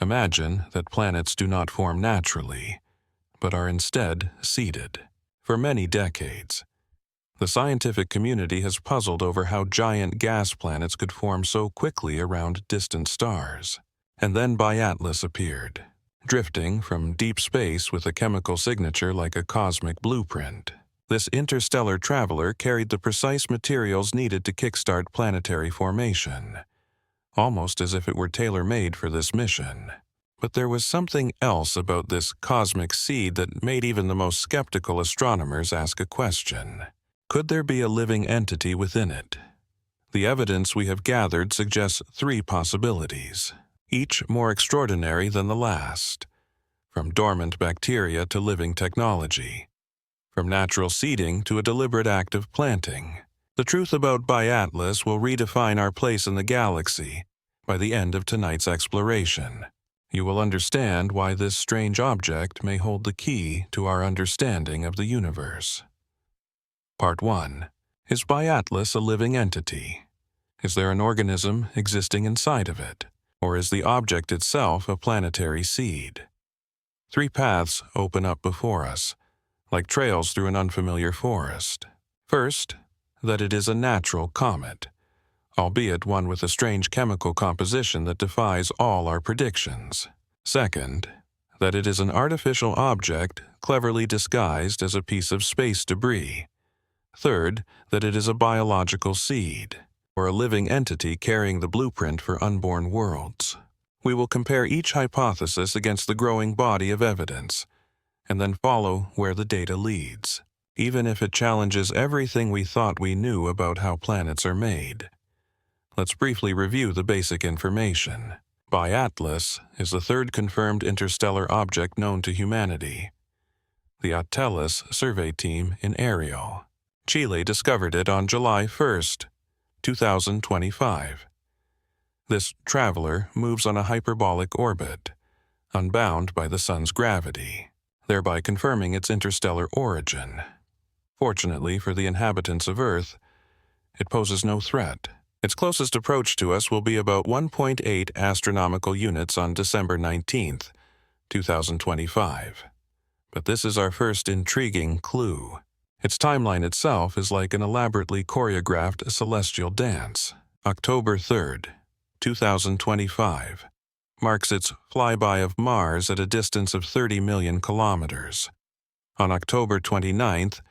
Imagine that planets do not form naturally, but are instead seeded. For many decades, the scientific community has puzzled over how giant gas planets could form so quickly around distant stars. And then Biatlas appeared, drifting from deep space with a chemical signature like a cosmic blueprint. This interstellar traveler carried the precise materials needed to kickstart planetary formation, almost as if it were tailor-made for this mission. But there was something else about this cosmic seed that made even the most skeptical astronomers ask a question. Could there be a living entity within it? The evidence we have gathered suggests three possibilities, each more extraordinary than the last. From dormant bacteria to living technology. From natural seeding to a deliberate act of planting. The truth about Biatlas will redefine our place in the galaxy by the end of tonight's exploration. You will understand why this strange object may hold the key to our understanding of the universe. Part 1. Is Biatlas a living entity? Is there an organism existing inside of it? Or is the object itself a planetary seed? Three paths open up before us, like trails through an unfamiliar forest. First, that it is a natural comet, albeit one with a strange chemical composition that defies all our predictions. Second, that it is an artificial object cleverly disguised as a piece of space debris. Third, that it is a biological seed, or a living entity carrying the blueprint for unborn worlds. We will compare each hypothesis against the growing body of evidence, and then follow where the data leads, even if it challenges everything we thought we knew about how planets are made. Let's briefly review the basic information. Biatlas is the third confirmed interstellar object known to humanity. The Atlas survey team in Ariel, Chile discovered it on July 1st, 2025. This traveler moves on a hyperbolic orbit, unbound by the sun's gravity, thereby confirming its interstellar origin. Fortunately for the inhabitants of Earth, it poses no threat. Its closest approach to us will be about 1.8 astronomical units on December 19th, 2025. But this is our first intriguing clue. Its timeline itself is like an elaborately choreographed celestial dance. October 3rd, 2025, marks its flyby of Mars at a distance of 30 million kilometers. On October 29th,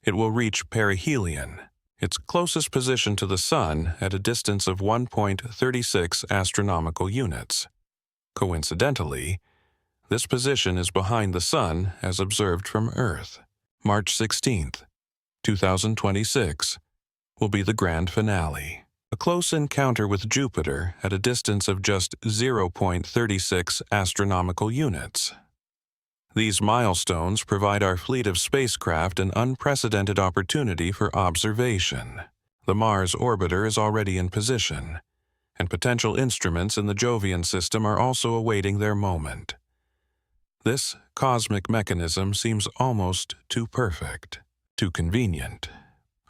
it will reach perihelion, its closest position to the Sun at a distance of 1.36 astronomical units. Coincidentally, this position is behind the Sun as observed from Earth. March 16th, 2026, will be the grand finale. A close encounter with Jupiter at a distance of just 0.36 astronomical units. These milestones provide our fleet of spacecraft an unprecedented opportunity for observation. The Mars orbiter is already in position, and potential instruments in the Jovian system are also awaiting their moment. This cosmic mechanism seems almost too perfect, too convenient,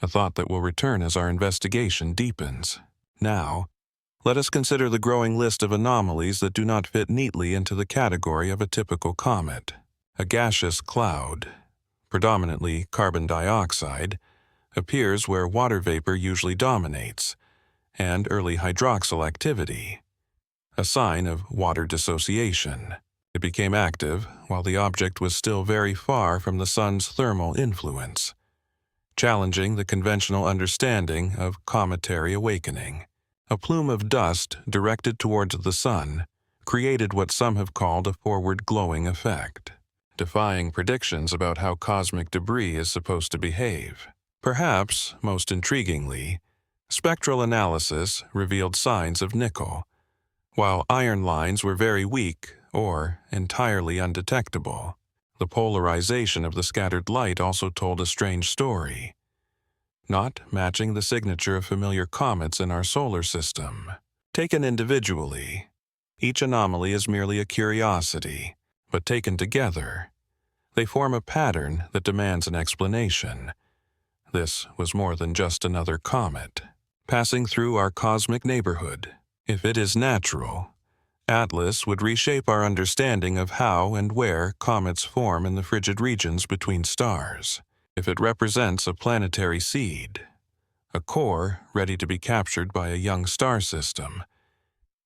a thought that will return as our investigation deepens. Now, let us consider the growing list of anomalies that do not fit neatly into the category of a typical comet. A gaseous cloud, predominantly carbon dioxide, appears where water vapor usually dominates, and early hydroxyl activity, a sign of water dissociation. It became active while the object was still very far from the sun's thermal influence, challenging the conventional understanding of cometary awakening. A plume of dust directed towards the sun created what some have called a forward glowing effect, defying predictions about how cosmic debris is supposed to behave. Perhaps, most intriguingly, spectral analysis revealed signs of nickel, while iron lines were very weak or entirely undetectable. The polarization of the scattered light also told a strange story, not matching the signature of familiar comets in our solar system. Taken individually, each anomaly is merely a curiosity, but taken together, they form a pattern that demands an explanation. This was more than just another comet, passing through our cosmic neighborhood. If it is natural, Atlas would reshape our understanding of how and where comets form in the frigid regions between stars. If it represents a planetary seed, a core ready to be captured by a young star system,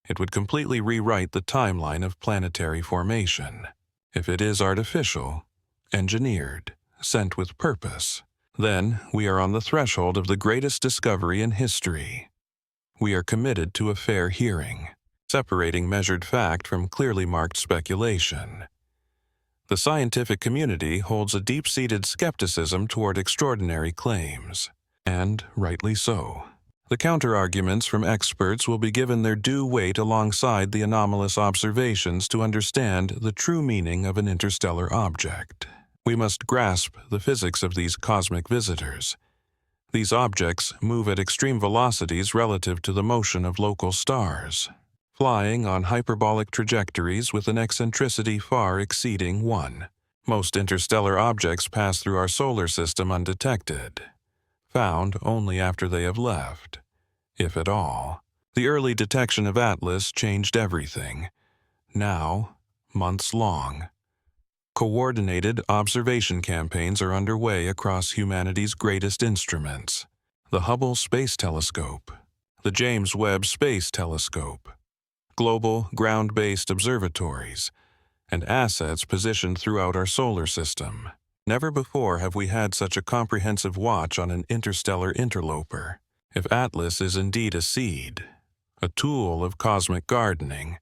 it would completely rewrite the timeline of planetary formation. If it is artificial, engineered, sent with purpose, then we are on the threshold of the greatest discovery in history. We are committed to a fair hearing, separating measured fact from clearly marked speculation. The scientific community holds a deep-seated skepticism toward extraordinary claims, and rightly so. The counter-arguments from experts will be given their due weight alongside the anomalous observations to understand the true meaning of an interstellar object. We must grasp the physics of these cosmic visitors. These objects move at extreme velocities relative to the motion of local stars, flying on hyperbolic trajectories with an eccentricity far exceeding 1. Most interstellar objects pass through our solar system undetected, found only after they have left, if at all. The early detection of Atlas changed everything. Now, months long, coordinated observation campaigns are underway across humanity's greatest instruments: the Hubble Space Telescope, the James Webb Space Telescope, global ground-based observatories, and assets positioned throughout our solar system. Never before have we had such a comprehensive watch on an interstellar interloper. If Atlas is indeed a seed, a tool of cosmic gardening,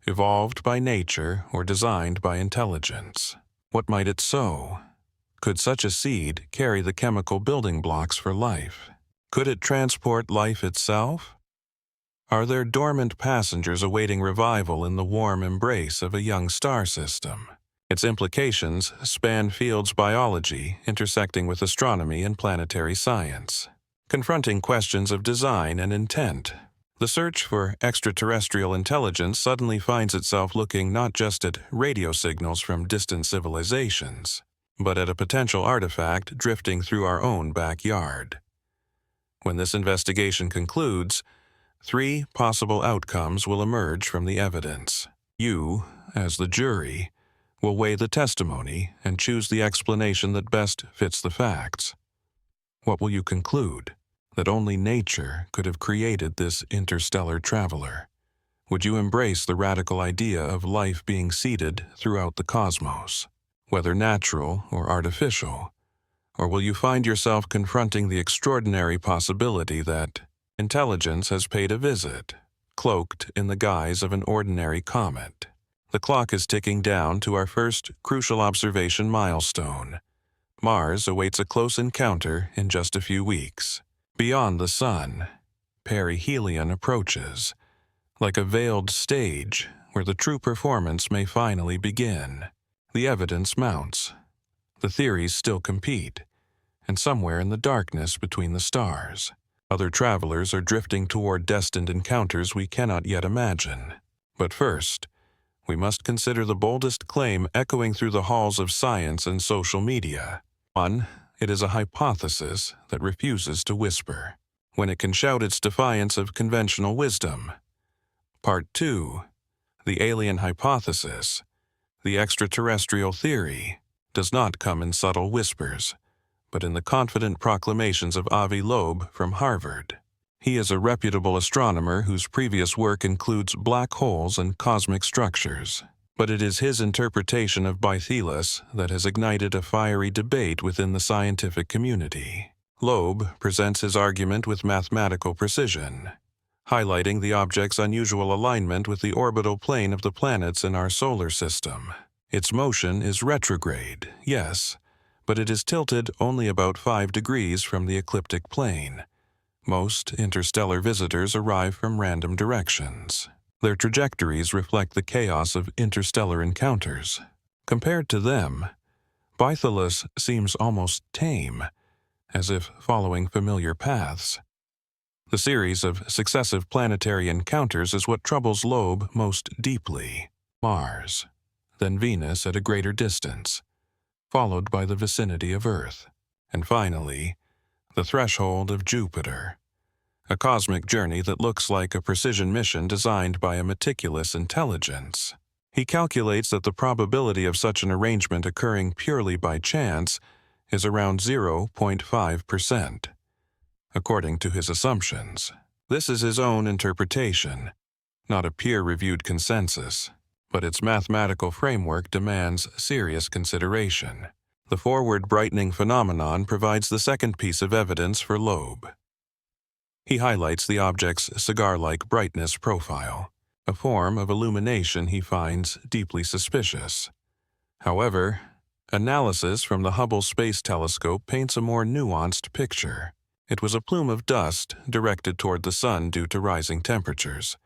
evolved by nature or designed by intelligence, what might it sow? Could such a seed carry the chemical building blocks for life? Could it transport life itself? Are there dormant passengers awaiting revival in the warm embrace of a young star system? Its implications span fields biology intersecting with astronomy and planetary science, confronting questions of design and intent. The search for extraterrestrial intelligence suddenly finds itself looking not just at radio signals from distant civilizations, but at a potential artifact drifting through our own backyard. When this investigation concludes, 3 possible outcomes will emerge from the evidence. You, as the jury, will weigh the testimony and choose the explanation that best fits the facts. What will you conclude? That only nature could have created this interstellar traveler? Would you embrace the radical idea of life being seeded throughout the cosmos, whether natural or artificial? Or will you find yourself confronting the extraordinary possibility that intelligence has paid a visit, cloaked in the guise of an ordinary comet? The clock is ticking down to our first crucial observation milestone. Mars awaits a close encounter in just a few weeks. Beyond the sun, perihelion approaches, like a veiled stage where the true performance may finally begin. The evidence mounts. The theories still compete, and somewhere in the darkness between the stars, other travelers are drifting toward destined encounters we cannot yet imagine. But first, we must consider the boldest claim echoing through the halls of science and social media. 1. It is a hypothesis that refuses to whisper, when it can shout its defiance of conventional wisdom. Part 2. The alien hypothesis, the extraterrestrial theory, does not come in subtle whispers, but in the confident proclamations of Avi Loeb from Harvard. He is a reputable astronomer whose previous work includes black holes and cosmic structures. But it is his interpretation of Bythelis that has ignited a fiery debate within the scientific community. Loeb presents his argument with mathematical precision, highlighting the object's unusual alignment with the orbital plane of the planets in our solar system. Its motion is retrograde, yes, but it is tilted only about 5 degrees from the ecliptic plane. Most interstellar visitors arrive from random directions. Their trajectories reflect the chaos of interstellar encounters. Compared to them, Bythelis seems almost tame, as if following familiar paths. The series of successive planetary encounters is what troubles Loeb most deeply. Mars, then Venus at a greater distance, followed by the vicinity of Earth, and finally, the threshold of Jupiter, a cosmic journey that looks like a precision mission designed by a meticulous intelligence. He calculates that the probability of such an arrangement occurring purely by chance is around 0.5%. According to his assumptions, this is his own interpretation, not a peer-reviewed consensus, but its mathematical framework demands serious consideration. The forward brightening phenomenon provides the second piece of evidence for Loeb. He highlights the object's cigar-like brightness profile, a form of illumination he finds deeply suspicious. However, analysis from the Hubble Space Telescope paints a more nuanced picture. It was a plume of dust directed toward the sun due to rising temperatures,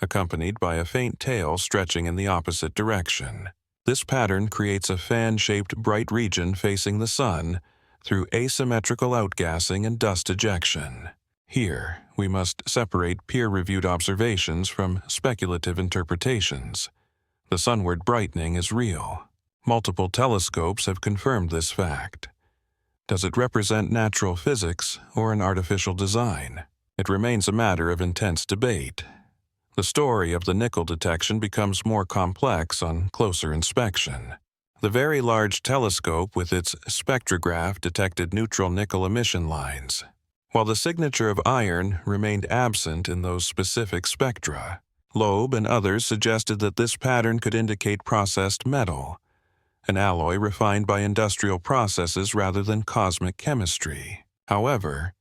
accompanied by a faint tail stretching in the opposite direction. This pattern creates a fan-shaped bright region facing the sun through asymmetrical outgassing and dust ejection. Here, we must separate peer-reviewed observations from speculative interpretations. The sunward brightening is real. Multiple telescopes have confirmed this fact. Does it represent natural physics or an artificial design? It remains a matter of intense debate. The story of the nickel detection becomes more complex on closer inspection. The Very Large Telescope with its spectrograph detected neutral nickel emission lines, while the signature of iron remained absent in those specific spectra. Loeb and others suggested that this pattern could indicate processed metal, an alloy refined by industrial processes rather than cosmic chemistry. However,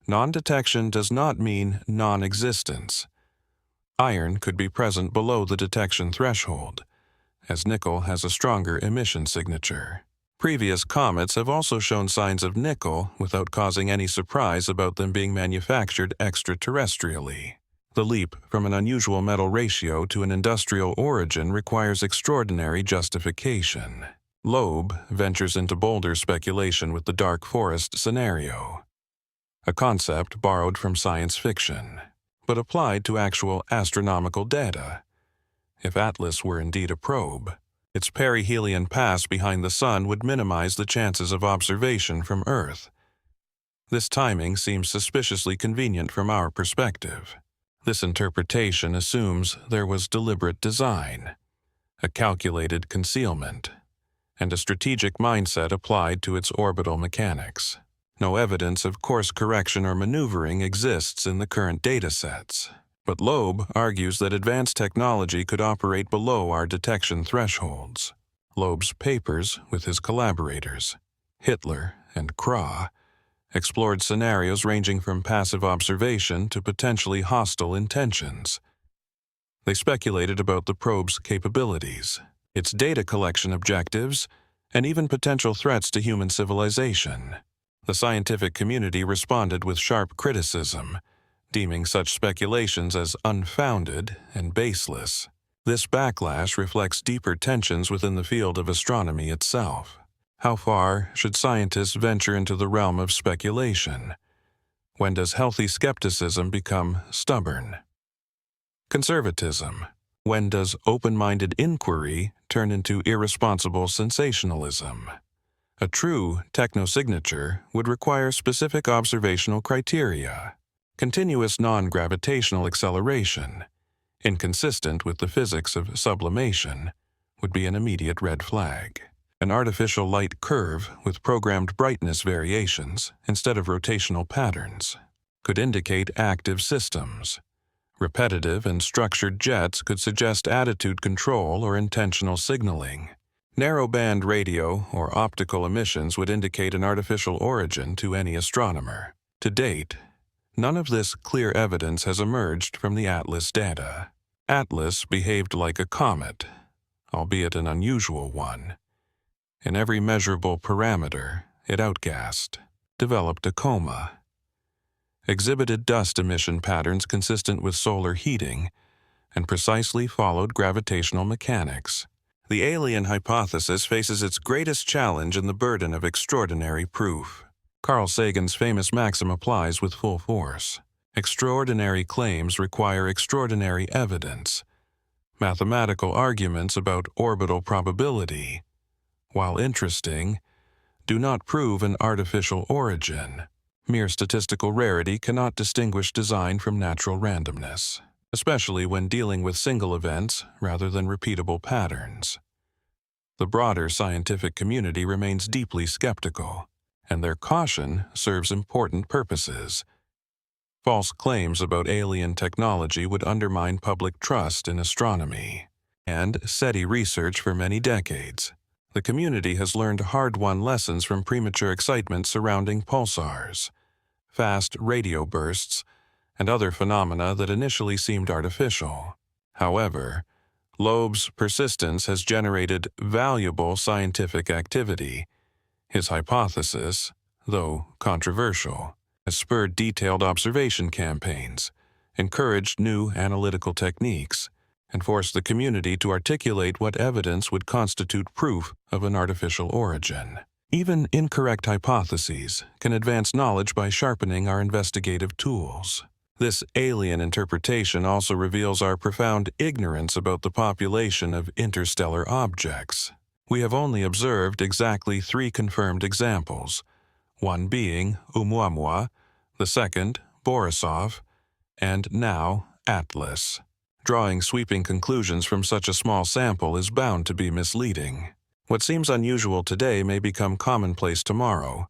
non-detection does not mean non-existence. Iron could be present below the detection threshold, as nickel has a stronger emission signature. Previous comets have also shown signs of nickel without causing any surprise about them being manufactured extraterrestrially. The leap from an unusual metal ratio to an industrial origin requires extraordinary justification. Loeb ventures into bolder speculation with the dark forest scenario, a concept borrowed from science fiction, but applied to actual astronomical data. If Atlas were indeed a probe, its perihelion pass behind the sun would minimize the chances of observation from Earth. This timing seems suspiciously convenient from our perspective. This interpretation assumes there was deliberate design, a calculated concealment, and a strategic mindset applied to its orbital mechanics. No evidence of course correction or maneuvering exists in the current datasets, but Loeb argues that advanced technology could operate below our detection thresholds. Loeb's papers with his collaborators, Hitler and Krah, explored scenarios ranging from passive observation to potentially hostile intentions. They speculated about the probe's capabilities, its data collection objectives, and even potential threats to human civilization. The scientific community responded with sharp criticism, deeming such speculations as unfounded and baseless. This backlash reflects deeper tensions within the field of astronomy itself. How far should scientists venture into the realm of speculation? When does healthy skepticism become stubborn? Conservatism. When does open-minded inquiry turn into irresponsible sensationalism? A true technosignature would require specific observational criteria. Continuous non-gravitational acceleration, inconsistent with the physics of sublimation, would be an immediate red flag. An artificial light curve with programmed brightness variations instead of rotational patterns could indicate active systems. Repetitive and structured jets could suggest attitude control or intentional signaling. Narrowband radio or optical emissions would indicate an artificial origin to any astronomer. To date, none of this clear evidence has emerged from the Atlas data. Atlas behaved like a comet, albeit an unusual one. In every measurable parameter, it outgassed, developed a coma, exhibited dust emission patterns consistent with solar heating, and precisely followed gravitational mechanics. The alien hypothesis faces its greatest challenge in the burden of extraordinary proof. Carl Sagan's famous maxim applies with full force. Extraordinary claims require extraordinary evidence. Mathematical arguments about orbital probability, while interesting, do not prove an artificial origin. Mere statistical rarity cannot distinguish design from natural randomness, especially when dealing with single events rather than repeatable patterns. The broader scientific community remains deeply skeptical, and their caution serves important purposes. False claims about alien technology would undermine public trust in astronomy. And SETI research for many decades, the community has learned hard-won lessons from premature excitement surrounding pulsars, fast radio bursts, and other phenomena that initially seemed artificial. However, Loeb's persistence has generated valuable scientific activity. His hypothesis, though controversial, has spurred detailed observation campaigns, encouraged new analytical techniques, and forced the community to articulate what evidence would constitute proof of an artificial origin. Even incorrect hypotheses can advance knowledge by sharpening our investigative tools. This alien interpretation also reveals our profound ignorance about the population of interstellar objects. We have only observed exactly 3 confirmed examples, one being Oumuamua, the second Borisov, and now Atlas. Drawing sweeping conclusions from such a small sample is bound to be misleading. What seems unusual today may become commonplace tomorrow,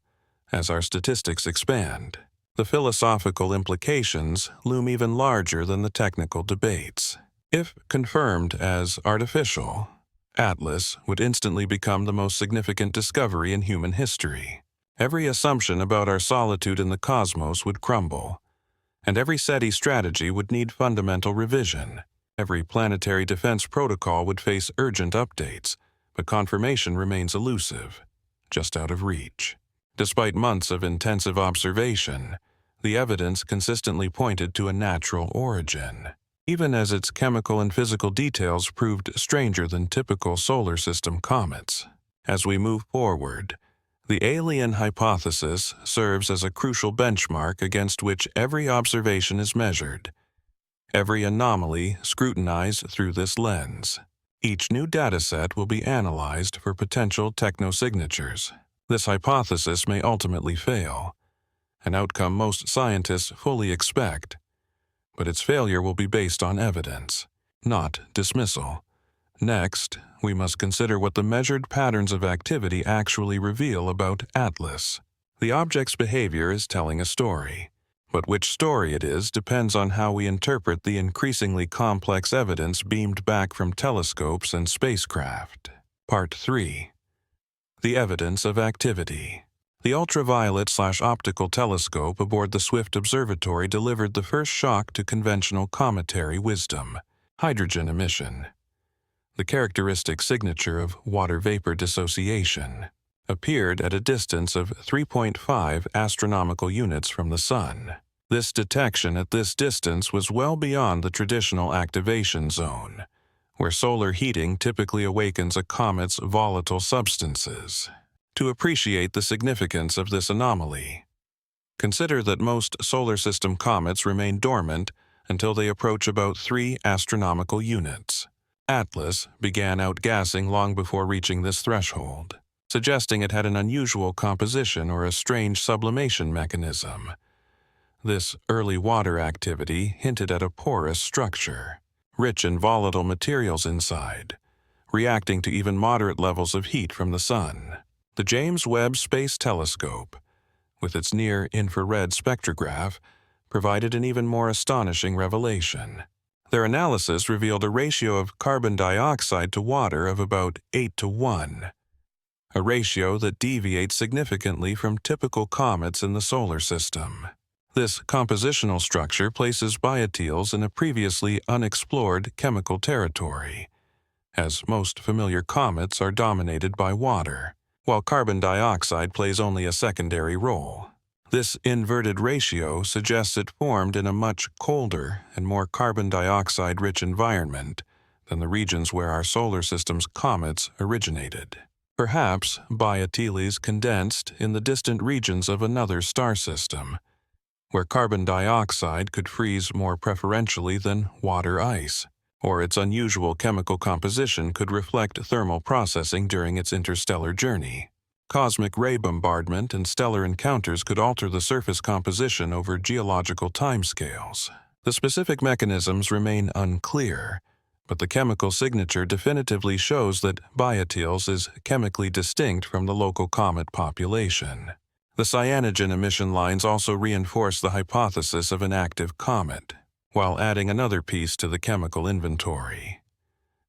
as our statistics expand. The philosophical implications loom even larger than the technical debates. If confirmed as artificial, Atlas would instantly become the most significant discovery in human history. Every assumption about our solitude in the cosmos would crumble, and every SETI strategy would need fundamental revision. Every planetary defense protocol would face urgent updates, but confirmation remains elusive, just out of reach. Despite months of intensive observation, the evidence consistently pointed to a natural origin, even as its chemical and physical details proved stranger than typical solar system comets. As we move forward, the alien hypothesis serves as a crucial benchmark against which every observation is measured, every anomaly scrutinized through this lens. Each new dataset will be analyzed for potential technosignatures. This hypothesis may ultimately fail, an outcome most scientists fully expect, but its failure will be based on evidence, not dismissal. Next, we must consider what the measured patterns of activity actually reveal about Atlas. The object's behavior is telling a story, but which story it is depends on how we interpret the increasingly complex evidence beamed back from telescopes and spacecraft. Part 3. The evidence of activity. The ultraviolet/optical telescope aboard the Swift Observatory delivered the first shock to conventional cometary wisdom: hydrogen emission. The characteristic signature of water vapor dissociation appeared at a distance of 3.5 astronomical units from the Sun. This detection at this distance was well beyond the traditional activation zone, where solar heating typically awakens a comet's volatile substances. To appreciate the significance of this anomaly, consider that most solar system comets remain dormant until they approach about 3 astronomical units. Atlas began outgassing long before reaching this threshold, suggesting it had an unusual composition or a strange sublimation mechanism. This early water activity hinted at a porous structure, rich in volatile materials inside, reacting to even moderate levels of heat from the Sun. The James Webb Space Telescope, with its near-infrared spectrograph, provided an even more astonishing revelation. Their analysis revealed a ratio of carbon dioxide to water of about 8:1, a ratio that deviates significantly from typical comets in the solar system. This compositional structure places bioteals in a previously unexplored chemical territory, as most familiar comets are dominated by water, while carbon dioxide plays only a secondary role. This inverted ratio suggests it formed in a much colder and more carbon dioxide-rich environment than the regions where our solar system's comets originated. Perhaps bioteles condensed in the distant regions of another star system, where carbon dioxide could freeze more preferentially than water ice, or its unusual chemical composition could reflect thermal processing during its interstellar journey. Cosmic ray bombardment and stellar encounters could alter the surface composition over geological timescales. The specific mechanisms remain unclear, but the chemical signature definitively shows that Bioteles is chemically distinct from the local comet population. The cyanogen emission lines also reinforce the hypothesis of an active comet, while adding another piece to the chemical inventory.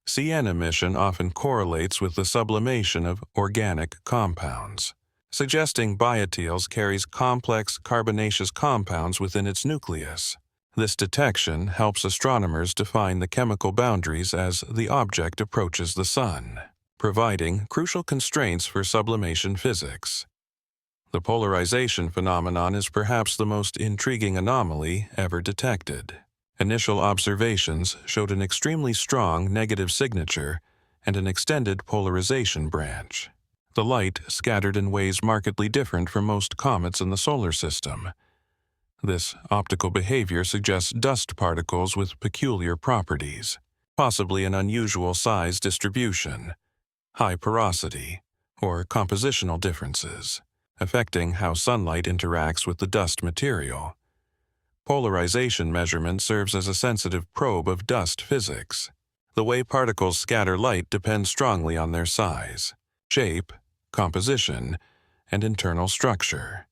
CN emission often correlates with the sublimation of organic compounds, suggesting Bioteles carries complex carbonaceous compounds within its nucleus. This detection helps astronomers define the chemical boundaries as the object approaches the Sun, providing crucial constraints for sublimation physics. The polarization phenomenon is perhaps the most intriguing anomaly ever detected. Initial observations showed an extremely strong negative signature and an extended polarization branch. The light scattered in ways markedly different from most comets in the solar system. This optical behavior suggests dust particles with peculiar properties, possibly an unusual size distribution, high porosity, or compositional differences, affecting how sunlight interacts with the dust material. Polarization measurement serves as a sensitive probe of dust physics. The way particles scatter light depends strongly on their size, shape, composition, and internal structure.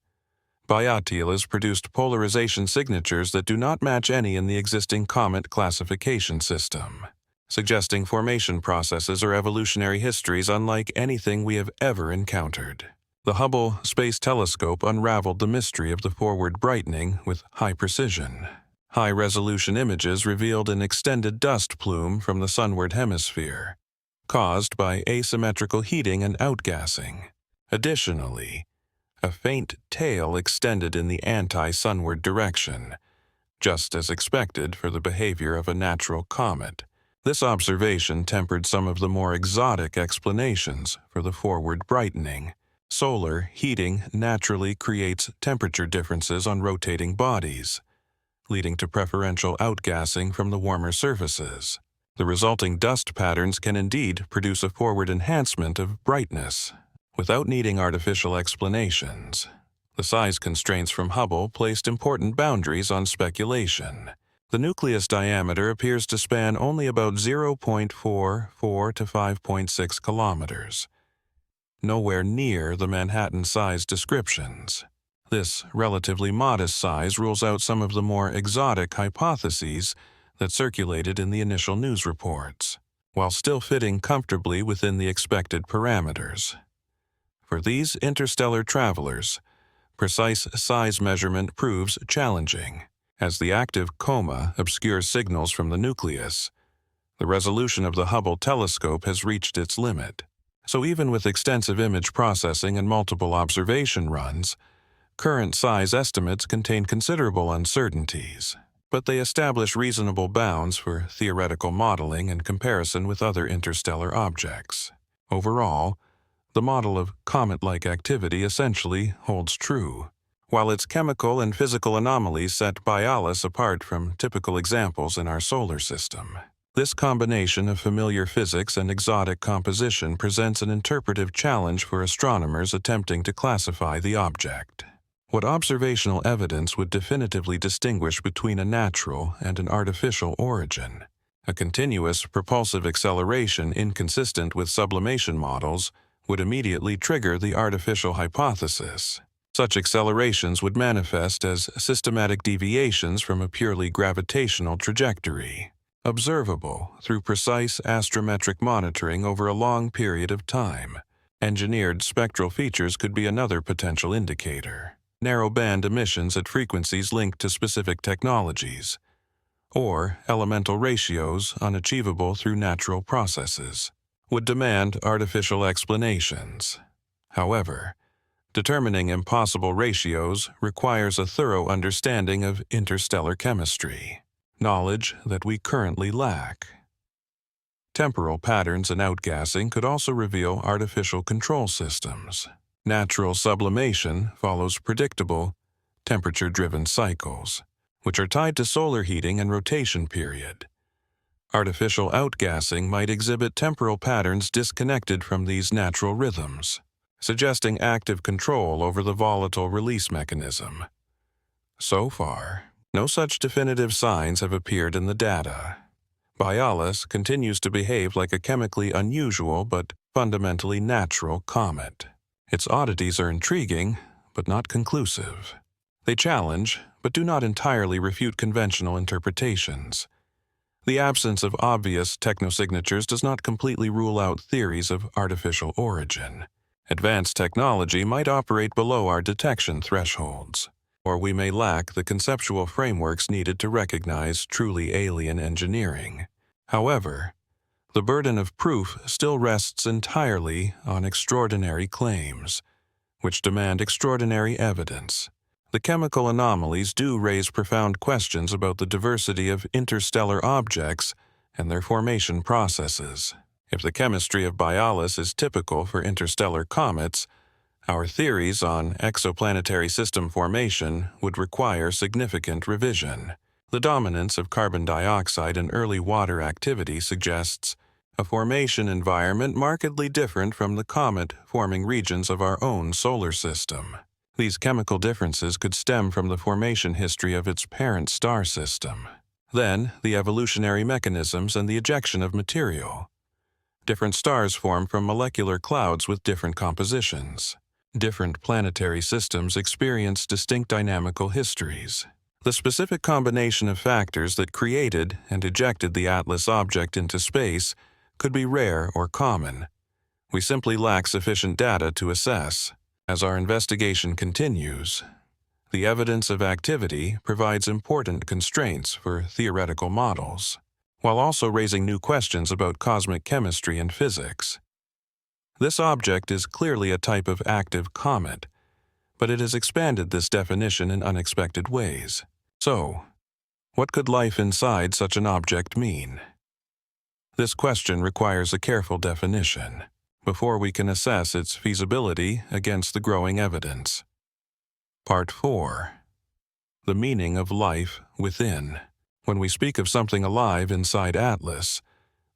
Bioteles produced polarization signatures that do not match any in the existing comet classification system, suggesting formation processes or evolutionary histories unlike anything we have ever encountered. The Hubble Space Telescope unraveled the mystery of the forward brightening with high precision. High-resolution images revealed an extended dust plume from the sunward hemisphere, caused by asymmetrical heating and outgassing. Additionally, a faint tail extended in the anti-sunward direction, just as expected for the behavior of a natural comet. This observation tempered some of the more exotic explanations for the forward brightening. Solar heating naturally creates temperature differences on rotating bodies, leading to preferential outgassing from the warmer surfaces. The resulting dust patterns can indeed produce a forward enhancement of brightness, without needing artificial explanations. The size constraints from Hubble placed important boundaries on speculation. The nucleus diameter appears to span only about 0.44 to 5.6 kilometers, nowhere near the Manhattan-size descriptions. This relatively modest size rules out some of the more exotic hypotheses that circulated in the initial news reports, while still fitting comfortably within the expected parameters. For these interstellar travelers, precise size measurement proves challenging. As the active coma obscures signals from the nucleus, the resolution of the Hubble telescope has reached its limit. So even with extensive image processing and multiple observation runs, current size estimates contain considerable uncertainties, but they establish reasonable bounds for theoretical modeling and comparison with other interstellar objects. Overall, the model of comet-like activity essentially holds true. While its chemical and physical anomalies set Bioteles apart from typical examples in our solar system, this combination of familiar physics and exotic composition presents an interpretive challenge for astronomers attempting to classify the object. What observational evidence would definitively distinguish between a natural and an artificial origin? A continuous propulsive acceleration inconsistent with sublimation models would immediately trigger the artificial hypothesis. Such accelerations would manifest as systematic deviations from a purely gravitational trajectory, observable through precise astrometric monitoring over a long period of time. Engineered spectral features could be another potential indicator. Narrow-band emissions at frequencies linked to specific technologies, or elemental ratios unachievable through natural processes, would demand artificial explanations. However, determining impossible ratios requires a thorough understanding of interstellar chemistry, knowledge that we currently lack. Temporal patterns and outgassing could also reveal artificial control systems. Natural sublimation follows predictable, temperature-driven cycles, which are tied to solar heating and rotation period. Artificial outgassing might exhibit temporal patterns disconnected from these natural rhythms. suggesting active control over the volatile release mechanism. So far, no such definitive signs have appeared in the data. Bialis continues to behave like a chemically unusual but fundamentally natural comet. Its oddities are intriguing, but not conclusive. They challenge, but do not entirely refute conventional interpretations. The absence of obvious technosignatures does not completely rule out theories of artificial origin. Advanced technology might operate below our detection thresholds, or we may lack the conceptual frameworks needed to recognize truly alien engineering. However, the burden of proof still rests entirely on extraordinary claims, which demand extraordinary evidence. The chemical anomalies do raise profound questions about the diversity of interstellar objects and their formation processes. If the chemistry of Bialis is typical for interstellar comets, our theories on exoplanetary system formation would require significant revision. The dominance of carbon dioxide in early water activity suggests a formation environment markedly different from the comet-forming regions of our own solar system. These chemical differences could stem from the formation history of its parent star system. Then, the evolutionary mechanisms and the ejection of material. Different stars form from molecular clouds with different compositions. Different planetary systems experience distinct dynamical histories. The specific combination of factors that created and ejected the Atlas object into space could be rare or common. We simply lack sufficient data to assess. As our investigation continues, the evidence of activity provides important constraints for theoretical models, while also raising new questions about cosmic chemistry and physics. This object is clearly a type of active comet, but it has expanded this definition in unexpected ways. So, what could life inside such an object mean? This question requires a careful definition before we can assess its feasibility against the growing evidence. Part 4. The meaning of life within. When we speak of something alive inside Atlas,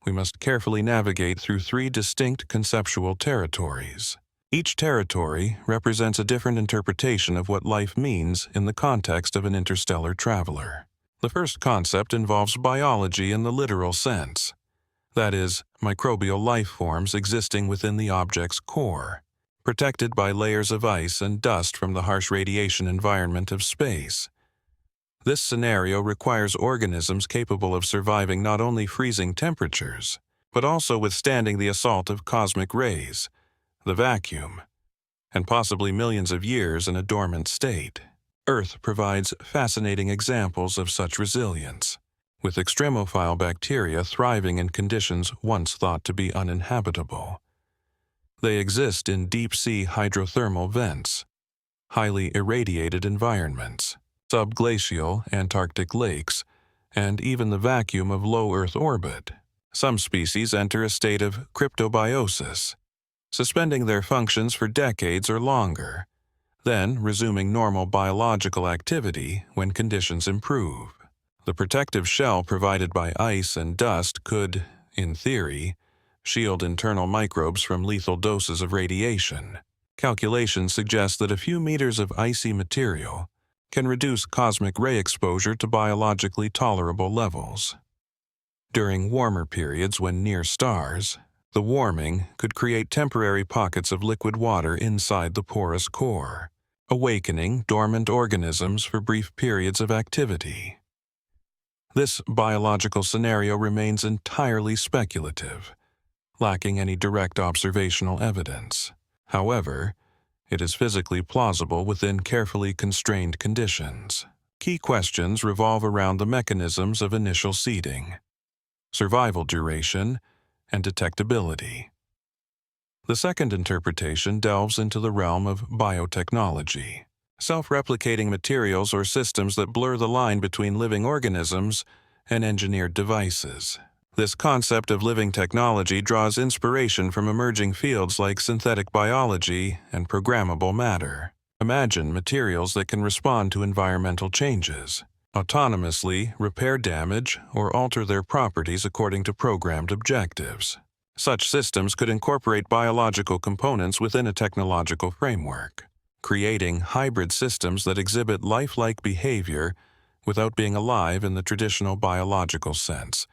we must carefully navigate through 3 distinct conceptual territories. Each territory represents a different interpretation of what life means in the context of an interstellar traveler. The first concept involves biology in the literal sense. That is, microbial life forms existing within the object's core, protected by layers of ice and dust from the harsh radiation environment of space. This scenario requires organisms capable of surviving not only freezing temperatures, but also withstanding the assault of cosmic rays, the vacuum, and possibly millions of years in a dormant state. Earth provides fascinating examples of such resilience, with extremophile bacteria thriving in conditions once thought to be uninhabitable. They exist in deep-sea hydrothermal vents, highly irradiated environments, subglacial Antarctic lakes, and even the vacuum of low Earth orbit. Some species enter a state of cryptobiosis, suspending their functions for decades or longer, then resuming normal biological activity when conditions improve. The protective shell provided by ice and dust could, in theory, shield internal microbes from lethal doses of radiation. Calculations suggest that a few meters of icy material can reduce cosmic ray exposure to biologically tolerable levels. During warmer periods when near stars, the warming could create temporary pockets of liquid water inside the porous core, awakening dormant organisms for brief periods of activity. This biological scenario remains entirely speculative, lacking any direct observational evidence. However, it is physically plausible within carefully constrained conditions. Key questions revolve around the mechanisms of initial seeding, survival duration, and detectability. The second interpretation delves into the realm of biotechnology, self-replicating materials or systems that blur the line between living organisms and engineered devices. This concept of living technology draws inspiration from emerging fields like synthetic biology and programmable matter. Imagine materials that can respond to environmental changes, autonomously repair damage or alter their properties according to programmed objectives. Such systems could incorporate biological components within a technological framework, creating hybrid systems that exhibit lifelike behavior without being alive in the traditional biological sense,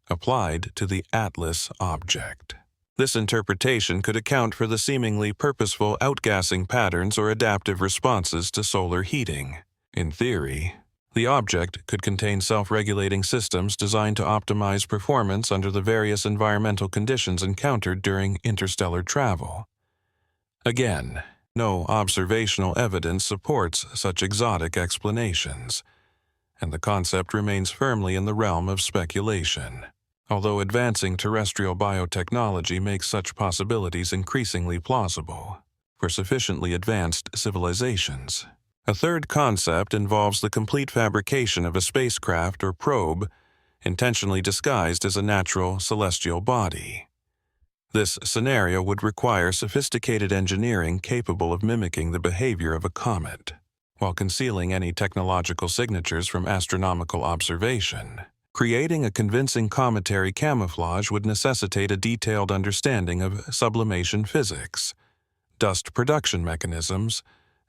applied to the Atlas object. This interpretation could account for the seemingly purposeful outgassing patterns or adaptive responses to solar heating. In theory, the object could contain self-regulating systems designed to optimize performance under the various environmental conditions encountered during interstellar travel. Again, no observational evidence supports such exotic explanations, and the concept remains firmly in the realm of speculation, although advancing terrestrial biotechnology makes such possibilities increasingly plausible for sufficiently advanced civilizations. A third concept involves the complete fabrication of a spacecraft or probe intentionally disguised as a natural celestial body. This scenario would require sophisticated engineering capable of mimicking the behavior of a comet, while concealing any technological signatures from astronomical observation. Creating a convincing cometary camouflage would necessitate a detailed understanding of sublimation physics, dust production mechanisms,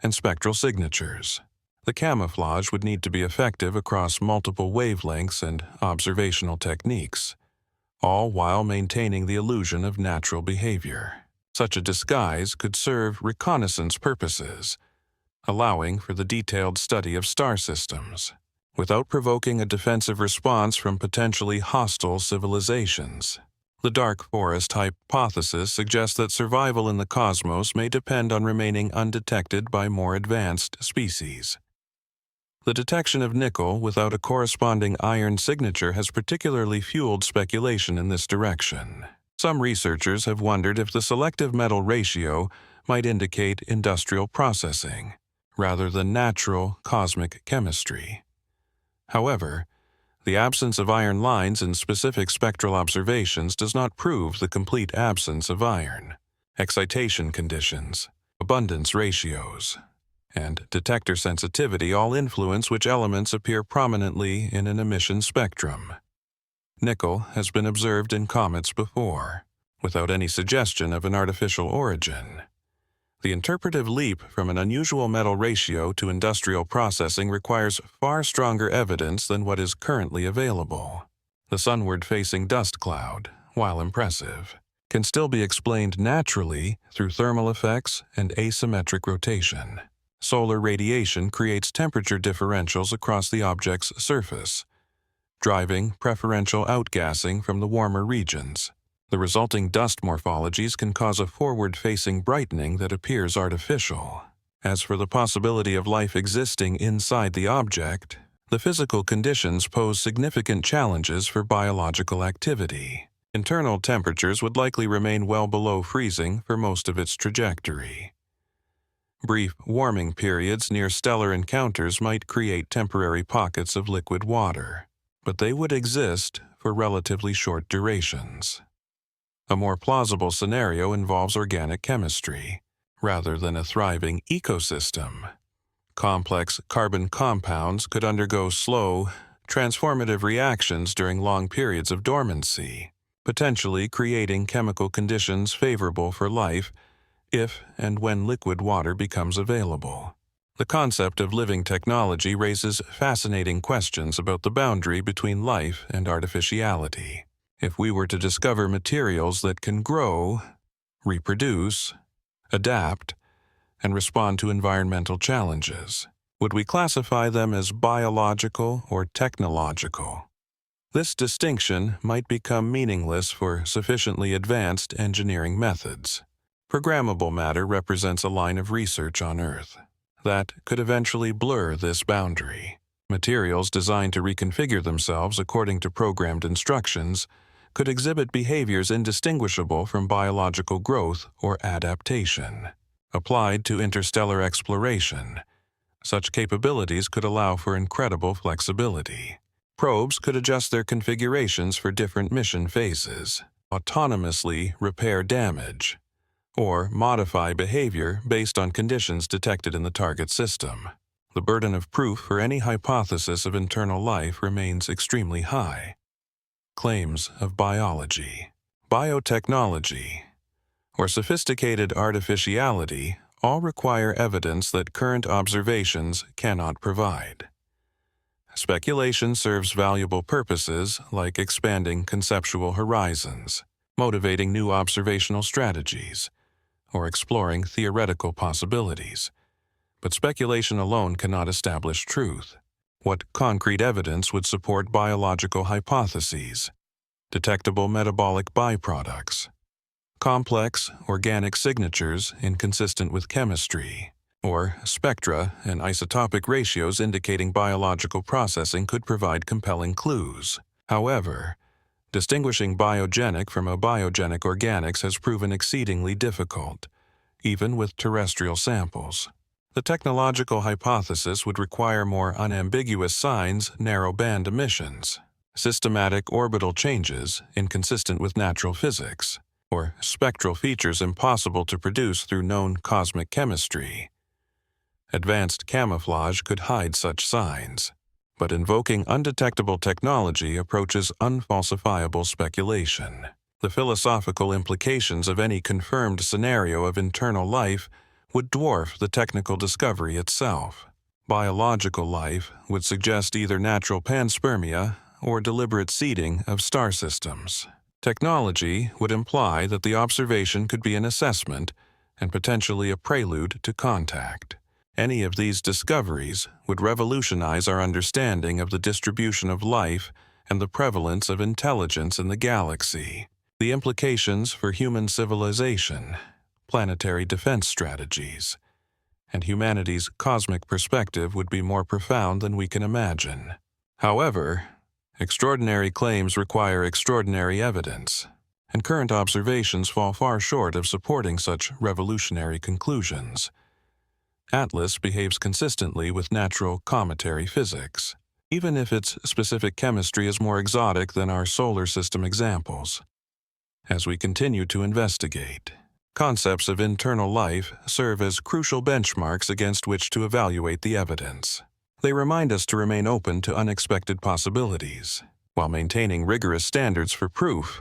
and spectral signatures. The camouflage would need to be effective across multiple wavelengths and observational techniques, all while maintaining the illusion of natural behavior. Such a disguise could serve reconnaissance purposes, allowing for the detailed study of star systems, without provoking a defensive response from potentially hostile civilizations. The dark forest hypothesis suggests that survival in the cosmos may depend on remaining undetected by more advanced species. The detection of nickel without a corresponding iron signature has particularly fueled speculation in this direction. Some researchers have wondered if the selective metal ratio might indicate industrial processing, rather than natural cosmic chemistry. However, the absence of iron lines in specific spectral observations does not prove the complete absence of iron. Excitation conditions, abundance ratios, and detector sensitivity all influence which elements appear prominently in an emission spectrum. Nickel has been observed in comets before, without any suggestion of an artificial origin. The interpretive leap from an unusual metal ratio to industrial processing requires far stronger evidence than what is currently available. The sunward-facing dust cloud, while impressive, can still be explained naturally through thermal effects and asymmetric rotation. Solar radiation creates temperature differentials across the object's surface, driving preferential outgassing from the warmer regions. The resulting dust morphologies can cause a forward-facing brightening that appears artificial. As for the possibility of life existing inside the object, the physical conditions pose significant challenges for biological activity. Internal temperatures would likely remain well below freezing for most of its trajectory. Brief warming periods near stellar encounters might create temporary pockets of liquid water, but they would exist for relatively short durations. A more plausible scenario involves organic chemistry, rather than a thriving ecosystem. Complex carbon compounds could undergo slow, transformative reactions during long periods of dormancy, potentially creating chemical conditions favorable for life if and when liquid water becomes available. The concept of living technology raises fascinating questions about the boundary between life and artificiality. If we were to discover materials that can grow, reproduce, adapt, and respond to environmental challenges, would we classify them as biological or technological? This distinction might become meaningless for sufficiently advanced engineering methods. Programmable matter represents a line of research on Earth that could eventually blur this boundary. Materials designed to reconfigure themselves according to programmed instructions could exhibit behaviors indistinguishable from biological growth or adaptation. Applied to interstellar exploration, such capabilities could allow for incredible flexibility. Probes could adjust their configurations for different mission phases, autonomously repair damage, or modify behavior based on conditions detected in the target system. The burden of proof for any hypothesis of internal life remains extremely high. Claims of biology. biotechnology, or sophisticated artificiality all require evidence that current observations cannot provide. Speculation serves valuable purposes like expanding conceptual horizons, motivating new observational strategies, or exploring theoretical possibilities. But speculation alone cannot establish truth. What concrete evidence would support biological hypotheses, detectable metabolic byproducts, complex organic signatures inconsistent with chemistry, or spectra and isotopic ratios indicating biological processing could provide compelling clues. However, distinguishing biogenic from abiogenic organics has proven exceedingly difficult, even with terrestrial samples. The technological hypothesis would require more unambiguous signs, narrow-band emissions, systematic orbital changes inconsistent with natural physics, or spectral features impossible to produce through known cosmic chemistry. Advanced camouflage could hide such signs, but invoking undetectable technology approaches unfalsifiable speculation. The philosophical implications of any confirmed scenario of internal life would dwarf the technical discovery itself. Biological life would suggest either natural panspermia or deliberate seeding of star systems. Technology would imply that the observation could be an assessment and potentially a prelude to contact. Any of these discoveries would revolutionize our understanding of the distribution of life and the prevalence of intelligence in the galaxy. The implications for human civilization, planetary defense strategies, and humanity's cosmic perspective would be more profound than we can imagine. However, extraordinary claims require extraordinary evidence, and current observations fall far short of supporting such revolutionary conclusions. Atlas behaves consistently with natural cometary physics, even if its specific chemistry is more exotic than our solar system examples. As we continue to investigate, concepts of internal life serve as crucial benchmarks against which to evaluate the evidence. They remind us to remain open to unexpected possibilities, while maintaining rigorous standards for proof.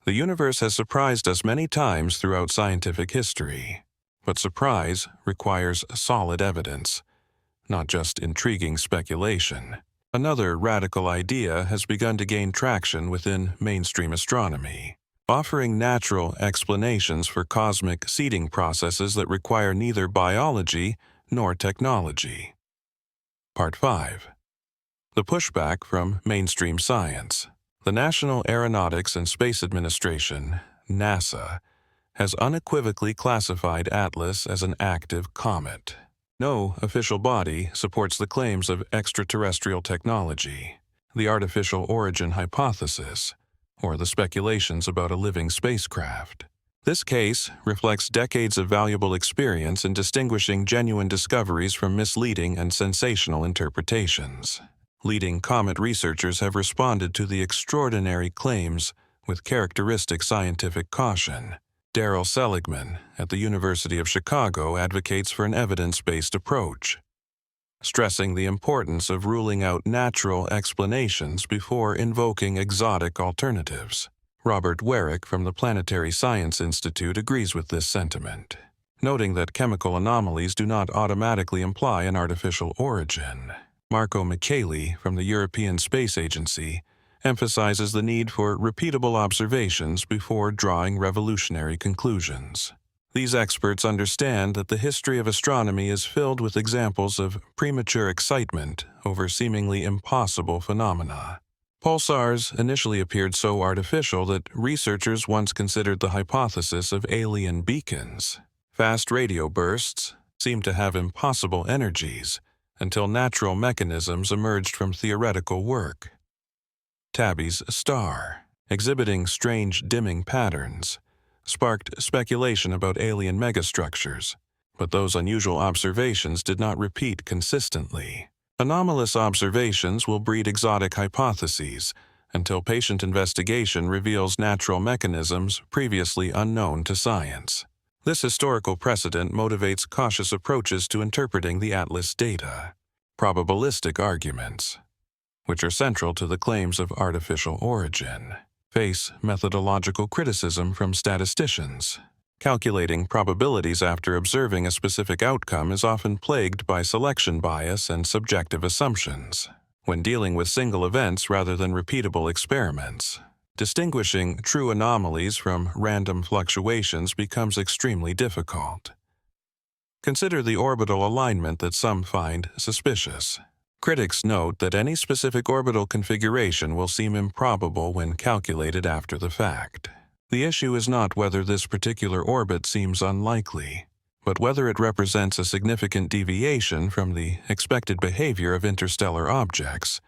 The universe has surprised us many times throughout scientific history. But surprise requires solid evidence, not just intriguing speculation. Another radical idea has begun to gain traction within mainstream astronomy, offering natural explanations for cosmic seeding processes that require neither biology nor technology. Part 5. The pushback from mainstream science. The National Aeronautics and Space Administration, NASA, has unequivocally classified Atlas as an active comet. No official body supports the claims of extraterrestrial technology, the artificial origin hypothesis, or the speculations about a living spacecraft. This case reflects decades of valuable experience in distinguishing genuine discoveries from misleading and sensational interpretations. Leading comet researchers have responded to the extraordinary claims with characteristic scientific caution. Daryl Seligman at the University of Chicago advocates for an evidence-based approach, stressing the importance of ruling out natural explanations before invoking exotic alternatives. Robert Warwick from the Planetary Science Institute agrees with this sentiment, noting that chemical anomalies do not automatically imply an artificial origin. Marco Micheli from the European Space Agency emphasizes the need for repeatable observations before drawing revolutionary conclusions. These experts understand that the history of astronomy is filled with examples of premature excitement over seemingly impossible phenomena. Pulsars initially appeared so artificial that researchers once considered the hypothesis of alien beacons. Fast radio bursts seemed to have impossible energies until natural mechanisms emerged from theoretical work. Tabby's star, exhibiting strange dimming patterns, sparked speculation about alien megastructures, but those unusual observations did not repeat consistently. Anomalous observations will breed exotic hypotheses until patient investigation reveals natural mechanisms previously unknown to science. This historical precedent motivates cautious approaches to interpreting the Atlas data. Probabilistic arguments, which are central to the claims of artificial origin, face methodological criticism from statisticians. Calculating probabilities after observing a specific outcome is often plagued by selection bias and subjective assumptions. When dealing with single events rather than repeatable experiments, distinguishing true anomalies from random fluctuations becomes extremely difficult. Consider the orbital alignment that some find suspicious. Critics note that any specific orbital configuration will seem improbable when calculated after the fact. The issue is not whether this particular orbit seems unlikely, but whether it represents a significant deviation from the expected behavior of interstellar objects.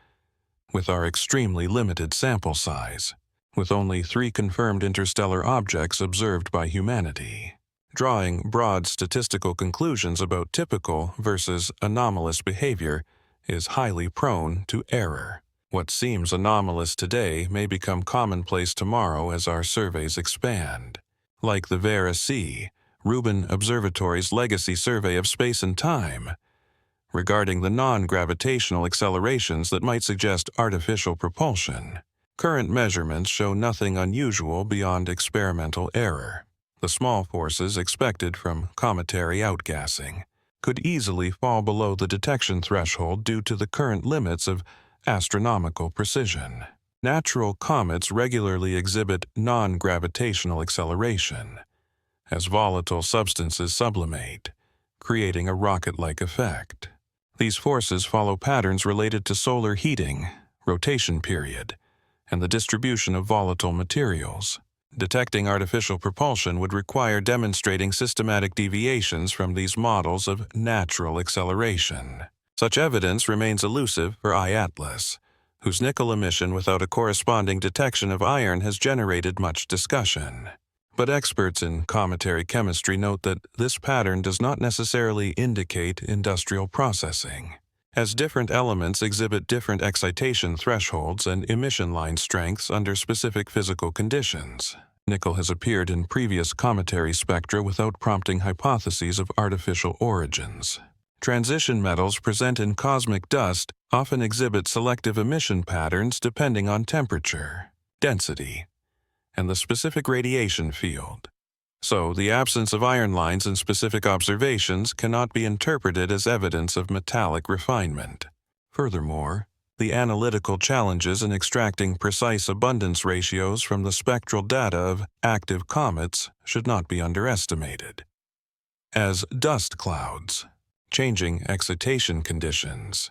With our extremely limited sample size, with only 3 confirmed interstellar objects observed by humanity, drawing broad statistical conclusions about typical versus anomalous behavior is highly prone to error. What seems anomalous today may become commonplace tomorrow as our surveys expand. Like the Vera C. Rubin Observatory's Legacy Survey of Space and Time, regarding the non-gravitational accelerations that might suggest artificial propulsion, current measurements show nothing unusual beyond experimental error. The small forces expected from cometary outgassing could easily fall below the detection threshold due to the current limits of astronomical precision. Natural comets regularly exhibit non-gravitational acceleration as volatile substances sublimate, creating a rocket-like effect. These forces follow patterns related to solar heating, rotation period, and the distribution of volatile materials. Detecting artificial propulsion would require demonstrating systematic deviations from these models of natural acceleration. Such evidence remains elusive for IATLAS, whose nickel emission without a corresponding detection of iron has generated much discussion. But experts in cometary chemistry note that this pattern does not necessarily indicate industrial processing, as different elements exhibit different excitation thresholds and emission line strengths under specific physical conditions. Nickel has appeared in previous cometary spectra without prompting hypotheses of artificial origins. Transition metals present in cosmic dust often exhibit selective emission patterns depending on temperature, density, and the specific radiation field. So, the absence of iron lines in specific observations cannot be interpreted as evidence of metallic refinement. Furthermore, the analytical challenges in extracting precise abundance ratios from the spectral data of active comets should not be underestimated. As dust clouds, changing excitation conditions,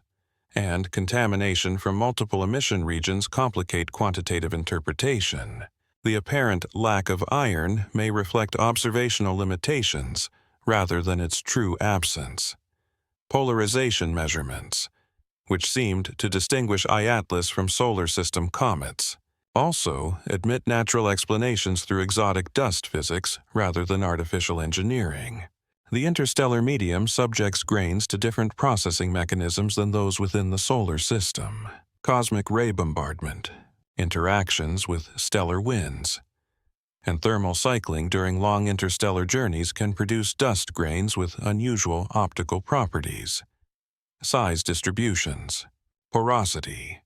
and contamination from multiple emission regions complicate quantitative interpretation, the apparent lack of iron may reflect observational limitations rather than its true absence. Polarization measurements, which seemed to distinguish IATLAS from solar system comets, also admit natural explanations through exotic dust physics rather than artificial engineering. The interstellar medium subjects grains to different processing mechanisms than those within the solar system. Cosmic ray bombardment, interactions with stellar winds, and thermal cycling during long interstellar journeys can produce dust grains with unusual optical properties. Size distributions, porosity,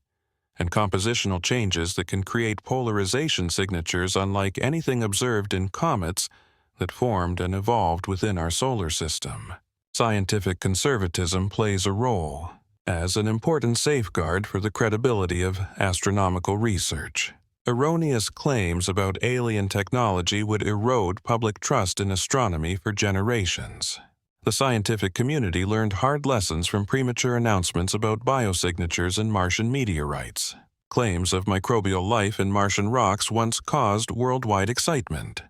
and compositional changes that can create polarization signatures unlike anything observed in comets that formed and evolved within our solar system. Scientific conservatism plays a role as an important safeguard for the credibility of astronomical research. Erroneous claims about alien technology would erode public trust in astronomy for generations. The scientific community learned hard lessons from premature announcements about biosignatures in Martian meteorites. Claims of microbial life in Martian rocks once caused worldwide excitement,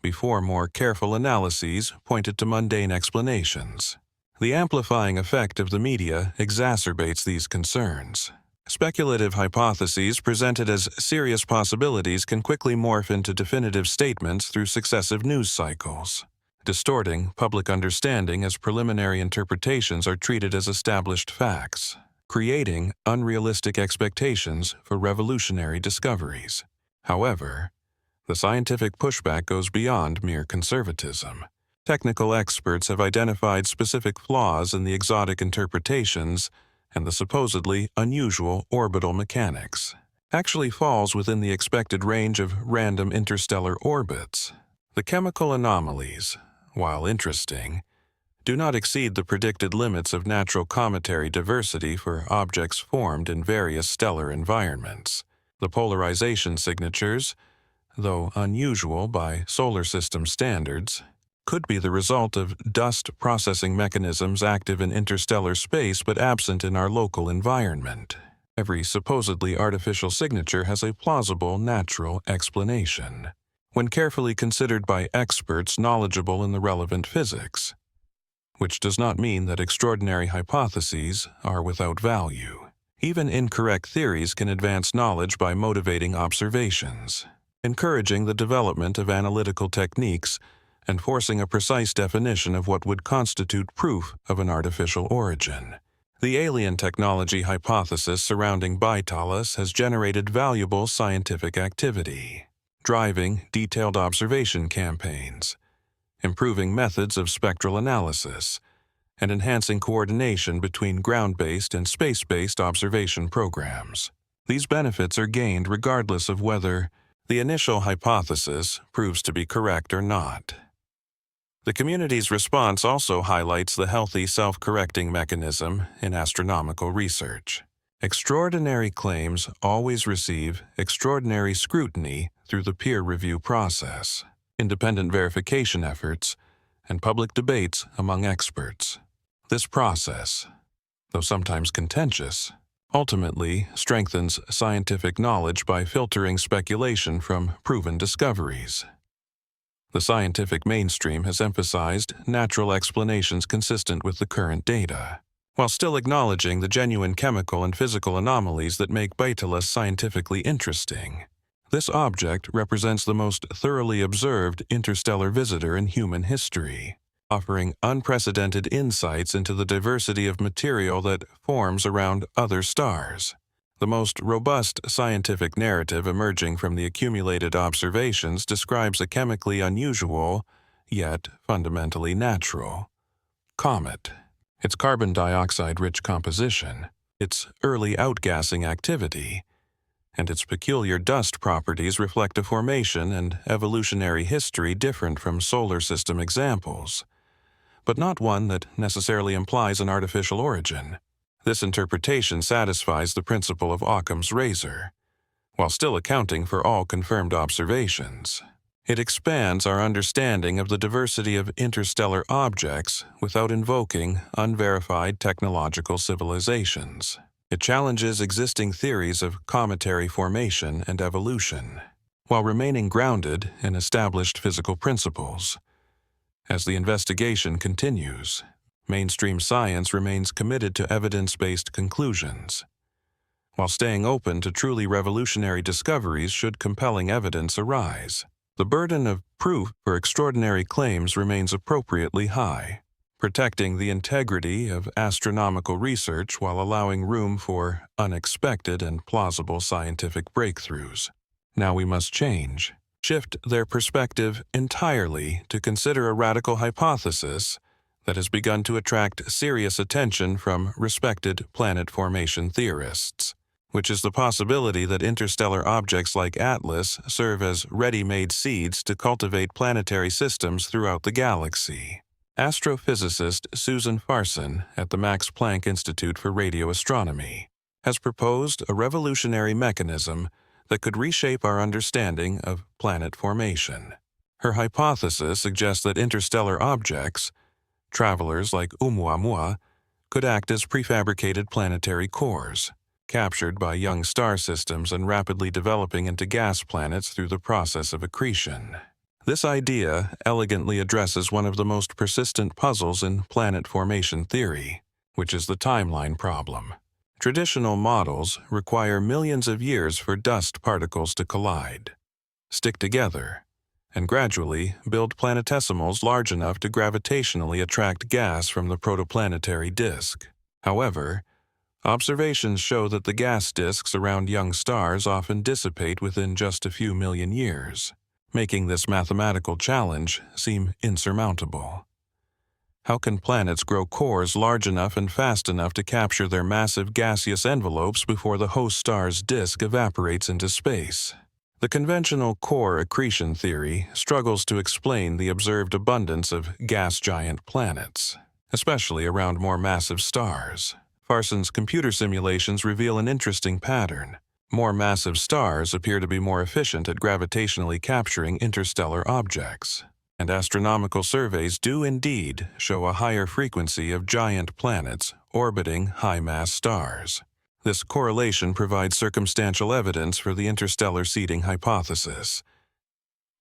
before more careful analyses pointed to mundane explanations. The amplifying effect of the media exacerbates these concerns. Speculative hypotheses presented as serious possibilities can quickly morph into definitive statements through successive news cycles, distorting public understanding as preliminary interpretations are treated as established facts, creating unrealistic expectations for revolutionary discoveries. However, the scientific pushback goes beyond mere conservatism. Technical experts have identified specific flaws in the exotic interpretations and the supposedly unusual orbital mechanics. actually falls within the expected range of random interstellar orbits. The chemical anomalies, while interesting, do not exceed the predicted limits of natural cometary diversity for objects formed in various stellar environments. The polarization signatures, though unusual by solar system standards, could be the result of dust processing mechanisms active in interstellar space but absent in our local environment. Every supposedly artificial signature has a plausible natural explanation, when carefully considered by experts knowledgeable in the relevant physics, which does not mean that extraordinary hypotheses are without value. Even incorrect theories can advance knowledge by motivating observations, encouraging the development of analytical techniques, and forcing a precise definition of what would constitute proof of an artificial origin. The alien technology hypothesis surrounding Baitalis has generated valuable scientific activity, driving detailed observation campaigns, improving methods of spectral analysis, and enhancing coordination between ground-based and space-based observation programs. These benefits are gained regardless of whether the initial hypothesis proves to be correct or not. The community's response also highlights the healthy self-correcting mechanism in astronomical research. Extraordinary claims always receive extraordinary scrutiny through the peer review process, independent verification efforts, and public debates among experts. This process, though sometimes contentious, ultimately strengthens scientific knowledge by filtering speculation from proven discoveries. The scientific mainstream has emphasized natural explanations consistent with the current data, while still acknowledging the genuine chemical and physical anomalies that make Baitalis scientifically interesting. This object represents the most thoroughly observed interstellar visitor in human history, offering unprecedented insights into the diversity of material that forms around other stars. The most robust scientific narrative emerging from the accumulated observations describes a chemically unusual, yet fundamentally natural, comet. Its carbon dioxide-rich composition, its early outgassing activity, and its peculiar dust properties reflect a formation and evolutionary history different from solar system examples, but not one that necessarily implies an artificial origin. This interpretation satisfies the principle of Occam's razor, while still accounting for all confirmed observations. It expands our understanding of the diversity of interstellar objects without invoking unverified technological civilizations. It challenges existing theories of cometary formation and evolution, while remaining grounded in established physical principles. As the investigation continues, mainstream science remains committed to evidence-based conclusions, while staying open to truly revolutionary discoveries should compelling evidence arise. The burden of proof for extraordinary claims remains appropriately high, protecting the integrity of astronomical research while allowing room for unexpected and plausible scientific breakthroughs. Now we must shift their perspective entirely to consider a radical hypothesis that has begun to attract serious attention from respected planet formation theorists, which is the possibility that interstellar objects like Atlas serve as ready-made seeds to cultivate planetary systems throughout the galaxy. Astrophysicist Susan Farson at the Max Planck Institute for Radio Astronomy has proposed a revolutionary mechanism that could reshape our understanding of planet formation. Her hypothesis suggests that interstellar objects, travelers like Oumuamua, could act as prefabricated planetary cores, captured by young star systems and rapidly developing into gas planets through the process of accretion. This idea elegantly addresses one of the most persistent puzzles in planet formation theory, which is the timeline problem. Traditional models require millions of years for dust particles to collide, stick together, and gradually build planetesimals large enough to gravitationally attract gas from the protoplanetary disk. However, observations show that the gas disks around young stars often dissipate within just a few million years, making this mathematical challenge seem insurmountable. How can planets grow cores large enough and fast enough to capture their massive gaseous envelopes before the host star's disk evaporates into space? The conventional core accretion theory struggles to explain the observed abundance of gas giant planets, especially around more massive stars. Farson's computer simulations reveal an interesting pattern. More massive stars appear to be more efficient at gravitationally capturing interstellar objects, and astronomical surveys do indeed show a higher frequency of giant planets orbiting high-mass stars. This correlation provides circumstantial evidence for the interstellar seeding hypothesis.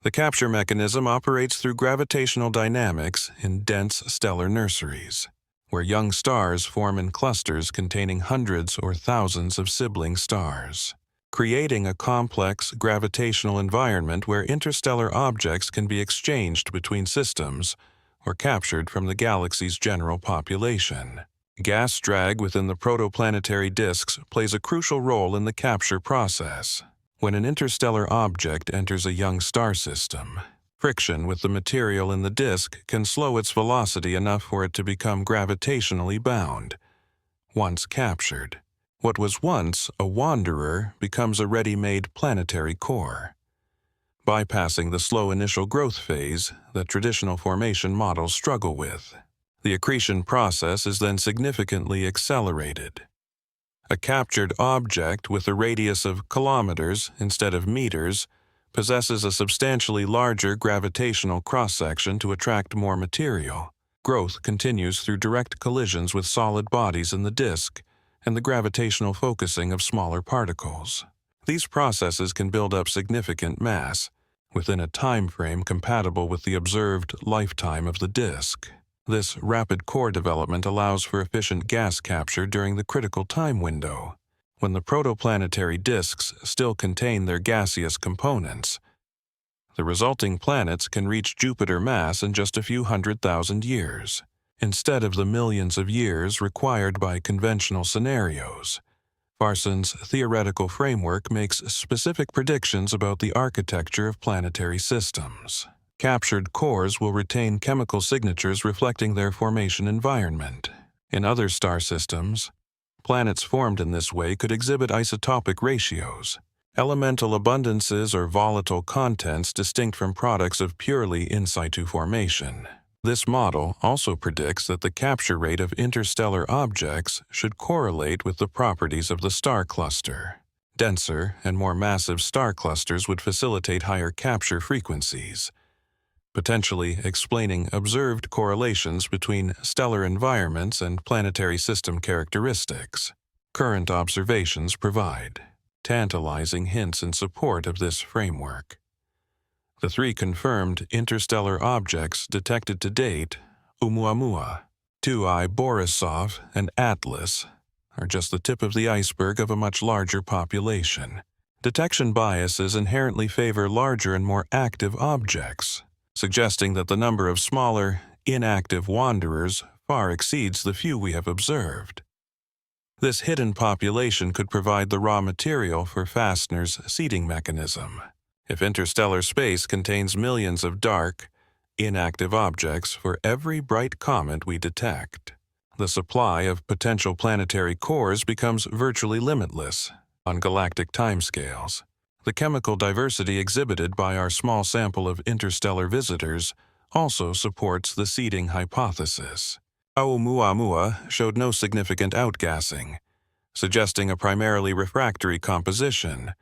The capture mechanism operates through gravitational dynamics in dense stellar nurseries, where young stars form in clusters containing hundreds or thousands of sibling stars, creating a complex gravitational environment where interstellar objects can be exchanged between systems or captured from the galaxy's general population. Gas drag within the protoplanetary disks plays a crucial role in the capture process. When an interstellar object enters a young star system, friction with the material in the disk can slow its velocity enough for it to become gravitationally bound. Once captured, what was once a wanderer becomes a ready-made planetary core, bypassing the slow initial growth phase that traditional formation models struggle with. The accretion process is then significantly accelerated. A captured object with a radius of kilometers instead of meters possesses a substantially larger gravitational cross-section to attract more material. Growth continues through direct collisions with solid bodies in the disk and the gravitational focusing of smaller particles. These processes can build up significant mass within a time frame compatible with the observed lifetime of the disk. This rapid core development allows for efficient gas capture during the critical time window, when the protoplanetary disks still contain their gaseous components. The resulting planets can reach Jupiter mass in just a few 100,000 years, instead of the millions of years required by conventional scenarios. Farson's theoretical framework makes specific predictions about the architecture of planetary systems. Captured cores will retain chemical signatures reflecting their formation environment. In other star systems, planets formed in this way could exhibit isotopic ratios, elemental abundances or volatile contents distinct from products of purely in situ formation. This model also predicts that the capture rate of interstellar objects should correlate with the properties of the star cluster. Denser and more massive star clusters would facilitate higher capture frequencies, potentially explaining observed correlations between stellar environments and planetary system characteristics. Current observations provide tantalizing hints in support of this framework. The 3 confirmed interstellar objects detected to date, Oumuamua, 2I Borisov, and Atlas, are just the tip of the iceberg of a much larger population. Detection biases inherently favor larger and more active objects, suggesting that the number of smaller, inactive wanderers far exceeds the few we have observed. This hidden population could provide the raw material for Fastner's seeding mechanism. If interstellar space contains millions of dark, inactive objects for every bright comet we detect, the supply of potential planetary cores becomes virtually limitless on galactic timescales. The chemical diversity exhibited by our small sample of interstellar visitors also supports the seeding hypothesis. Oumuamua showed no significant outgassing, suggesting a primarily refractory composition.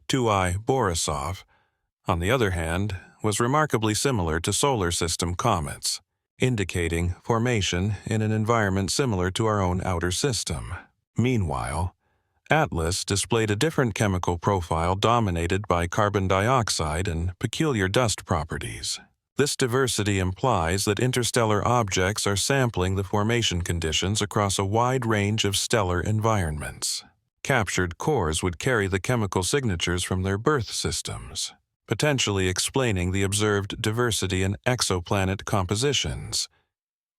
2I Borisov, on the other hand, was remarkably similar to solar system comets, indicating formation in an environment similar to our own outer system. Meanwhile, Atlas displayed a different chemical profile dominated by carbon dioxide and peculiar dust properties. This diversity implies that interstellar objects are sampling the formation conditions across a wide range of stellar environments. Captured cores would carry the chemical signatures from their birth systems, potentially explaining the observed diversity in exoplanet compositions,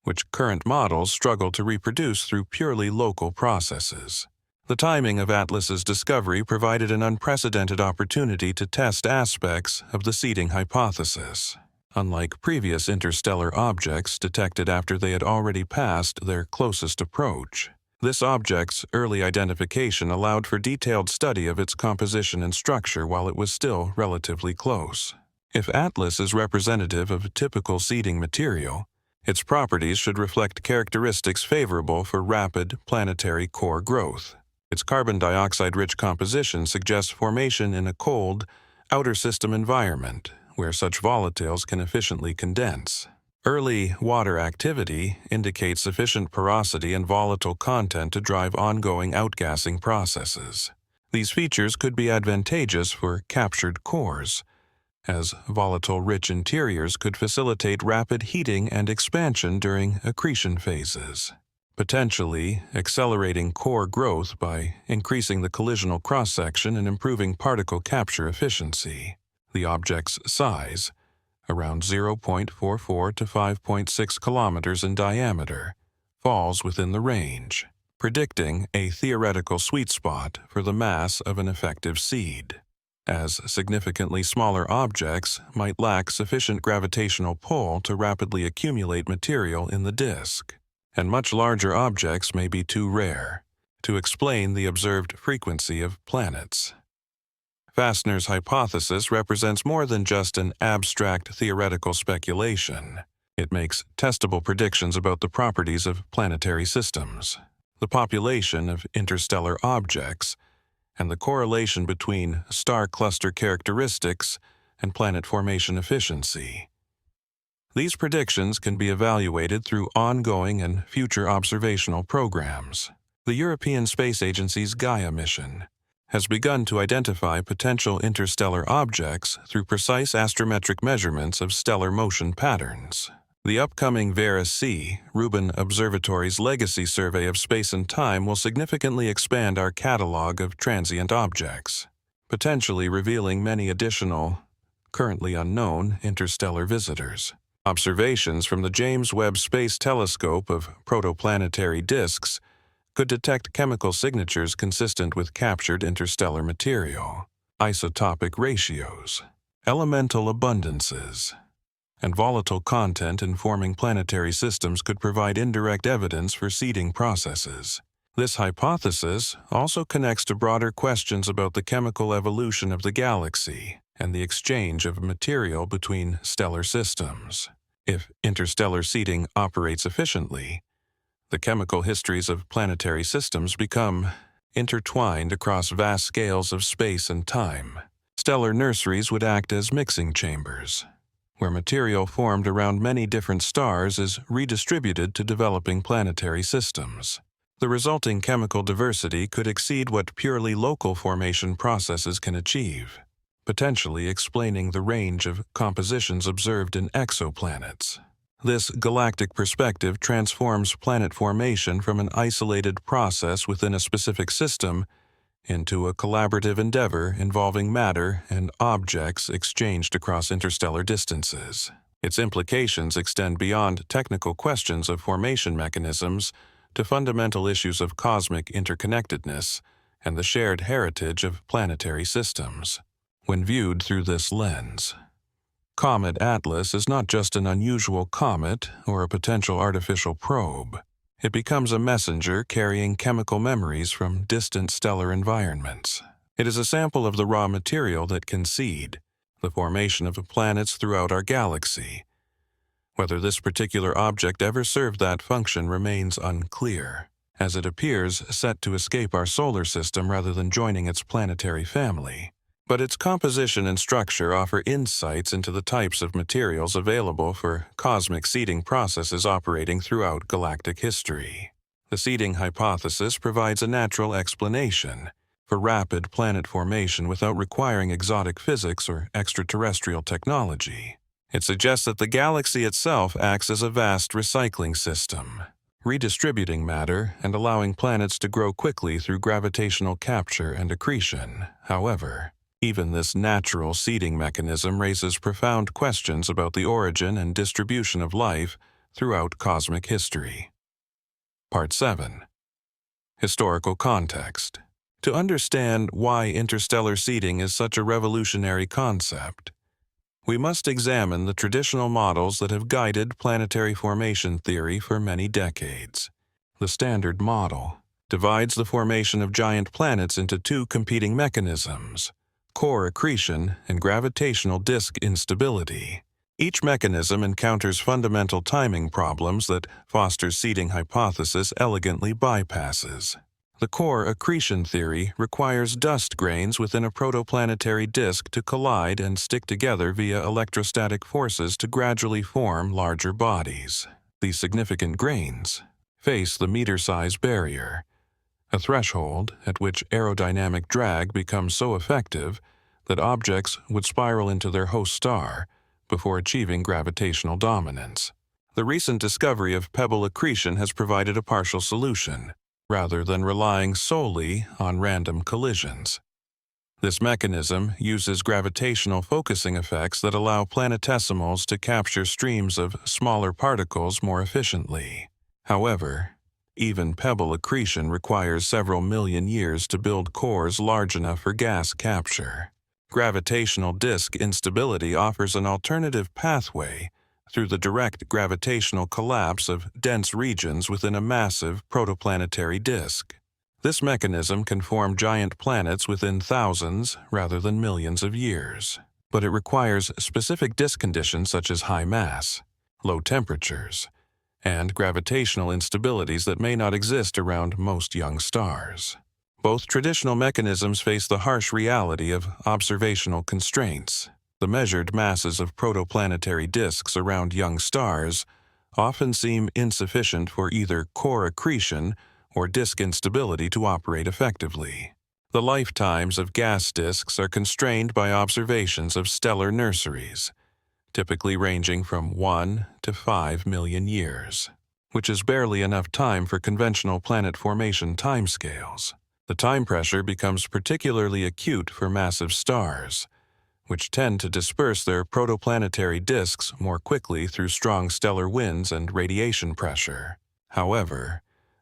which current models struggle to reproduce through purely local processes. The timing of Atlas's discovery provided an unprecedented opportunity to test aspects of the seeding hypothesis. unlike previous interstellar objects detected after they had already passed their closest approach. This object's early identification allowed for detailed study of its composition and structure while it was still relatively close. If Atlas is representative of a typical seeding material, its properties should reflect characteristics favorable for rapid planetary core growth. Its carbon dioxide-rich composition suggests formation in a cold, outer system environment, where such volatiles can efficiently condense. Early water activity indicates sufficient porosity and volatile content to drive ongoing outgassing processes. These features could be advantageous for captured cores, as volatile-rich interiors could facilitate rapid heating and expansion during accretion phases, potentially accelerating core growth by increasing the collisional cross-section and improving particle capture efficiency. The object's size, around 0.44 to 5.6 kilometers in diameter, falls within the range, predicting a theoretical sweet spot for the mass of an effective seed, as significantly smaller objects might lack sufficient gravitational pull to rapidly accumulate material in the disk, and much larger objects may be too rare to explain the observed frequency of planets. Fastner's hypothesis represents more than just an abstract theoretical speculation. It makes testable predictions about the properties of planetary systems, the population of interstellar objects, and the correlation between star cluster characteristics and planet formation efficiency. These predictions can be evaluated through ongoing and future observational programs. The European Space Agency's Gaia mission has begun to identify potential interstellar objects through precise astrometric measurements of stellar motion patterns. The upcoming Vera-C Rubin Observatory's Legacy Survey of Space and Time will significantly expand our catalog of transient objects, potentially revealing many additional, currently unknown, interstellar visitors. Observations from the James Webb Space Telescope of protoplanetary disks could detect chemical signatures consistent with captured interstellar material, isotopic ratios, elemental abundances, and volatile content in forming planetary systems could provide indirect evidence for seeding processes. This hypothesis also connects to broader questions about the chemical evolution of the galaxy and the exchange of material between stellar systems. If interstellar seeding operates efficiently, the chemical histories of planetary systems become intertwined across vast scales of space and time. Stellar nurseries would act as mixing chambers, where material formed around many different stars is redistributed to developing planetary systems. The resulting chemical diversity could exceed what purely local formation processes can achieve, potentially explaining the range of compositions observed in exoplanets. This galactic perspective transforms planet formation from an isolated process within a specific system into a collaborative endeavor involving matter and objects exchanged across interstellar distances. Its implications extend beyond technical questions of formation mechanisms to fundamental issues of cosmic interconnectedness and the shared heritage of planetary systems. When viewed through this lens, Comet Atlas is not just an unusual comet or a potential artificial probe. It becomes a messenger carrying chemical memories from distant stellar environments. It is a sample of the raw material that can seed the formation of planets throughout our galaxy. Whether this particular object ever served that function remains unclear, as it appears set to escape our solar system rather than joining its planetary family. But its composition and structure offer insights into the types of materials available for cosmic seeding processes operating throughout galactic history. The seeding hypothesis provides a natural explanation for rapid planet formation without requiring exotic physics or extraterrestrial technology. It suggests that the galaxy itself acts as a vast recycling system, redistributing matter and allowing planets to grow quickly through gravitational capture and accretion. However, even this natural seeding mechanism raises profound questions about the origin and distribution of life throughout cosmic history. Part 7. Historical Context. To understand why interstellar seeding is such a revolutionary concept, we must examine the traditional models that have guided planetary formation theory for many decades. The Standard Model divides the formation of giant planets into two competing mechanisms: core accretion and gravitational disk instability. Each mechanism encounters fundamental timing problems that Foster's seeding hypothesis elegantly bypasses. The core accretion theory requires dust grains within a protoplanetary disk to collide and stick together via electrostatic forces to gradually form larger bodies. These significant grains face the meter-size barrier, a threshold at which aerodynamic drag becomes so effective that objects would spiral into their host star before achieving gravitational dominance. The recent discovery of pebble accretion has provided a partial solution, rather than relying solely on random collisions. This mechanism uses gravitational focusing effects that allow planetesimals to capture streams of smaller particles more efficiently. However, even pebble accretion requires several million years to build cores large enough for gas capture. Gravitational disk instability offers an alternative pathway through the direct gravitational collapse of dense regions within a massive protoplanetary disk. This mechanism can form giant planets within thousands rather than millions of years, but it requires specific disk conditions such as high mass, low temperatures, and gravitational instabilities that may not exist around most young stars. Both traditional mechanisms face the harsh reality of observational constraints. The measured masses of protoplanetary disks around young stars often seem insufficient for either core accretion or disk instability to operate effectively. The lifetimes of gas disks are constrained by observations of stellar nurseries, typically ranging from 1 to 5 million years, which is barely enough time for conventional planet formation timescales. The time pressure becomes particularly acute for massive stars, which tend to disperse their protoplanetary disks more quickly through strong stellar winds and radiation pressure. However,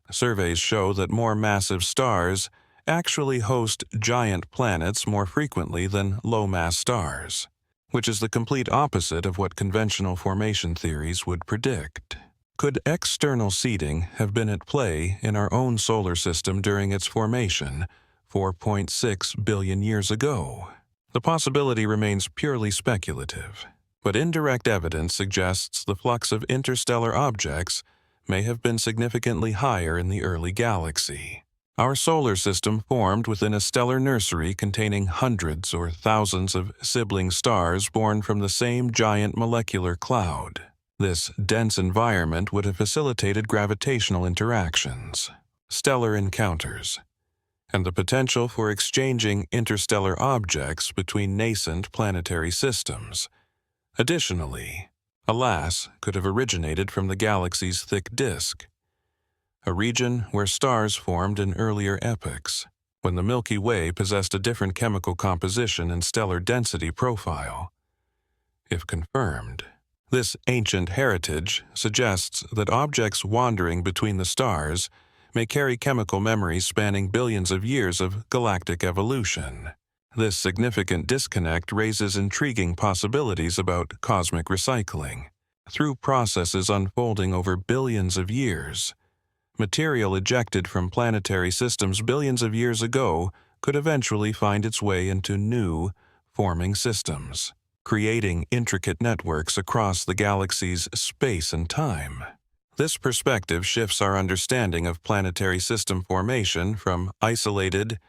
surveys show that more massive stars actually host giant planets more frequently than low-mass stars, which is the complete opposite of what conventional formation theories would predict. Could external seeding have been at play in our own solar system during its formation 4.6 billion years ago? The possibility remains purely speculative, but indirect evidence suggests the flux of interstellar objects may have been significantly higher in the early galaxy. Our solar system formed within a stellar nursery containing hundreds or thousands of sibling stars born from the same giant molecular cloud. This dense environment would have facilitated gravitational interactions, stellar encounters, and the potential for exchanging interstellar objects between nascent planetary systems. Additionally, a lass could have originated from the galaxy's thick disk, a region where stars formed in earlier epochs, when the Milky Way possessed a different chemical composition and stellar density profile. If confirmed, this ancient heritage suggests that objects wandering between the stars may carry chemical memories spanning billions of years of galactic evolution. This significant disconnect raises intriguing possibilities about cosmic recycling. Through processes unfolding over billions of years, material ejected from planetary systems billions of years ago could eventually find its way into new, forming systems, creating intricate networks across the galaxy's space and time. This perspective shifts our understanding of planetary system formation from isolated,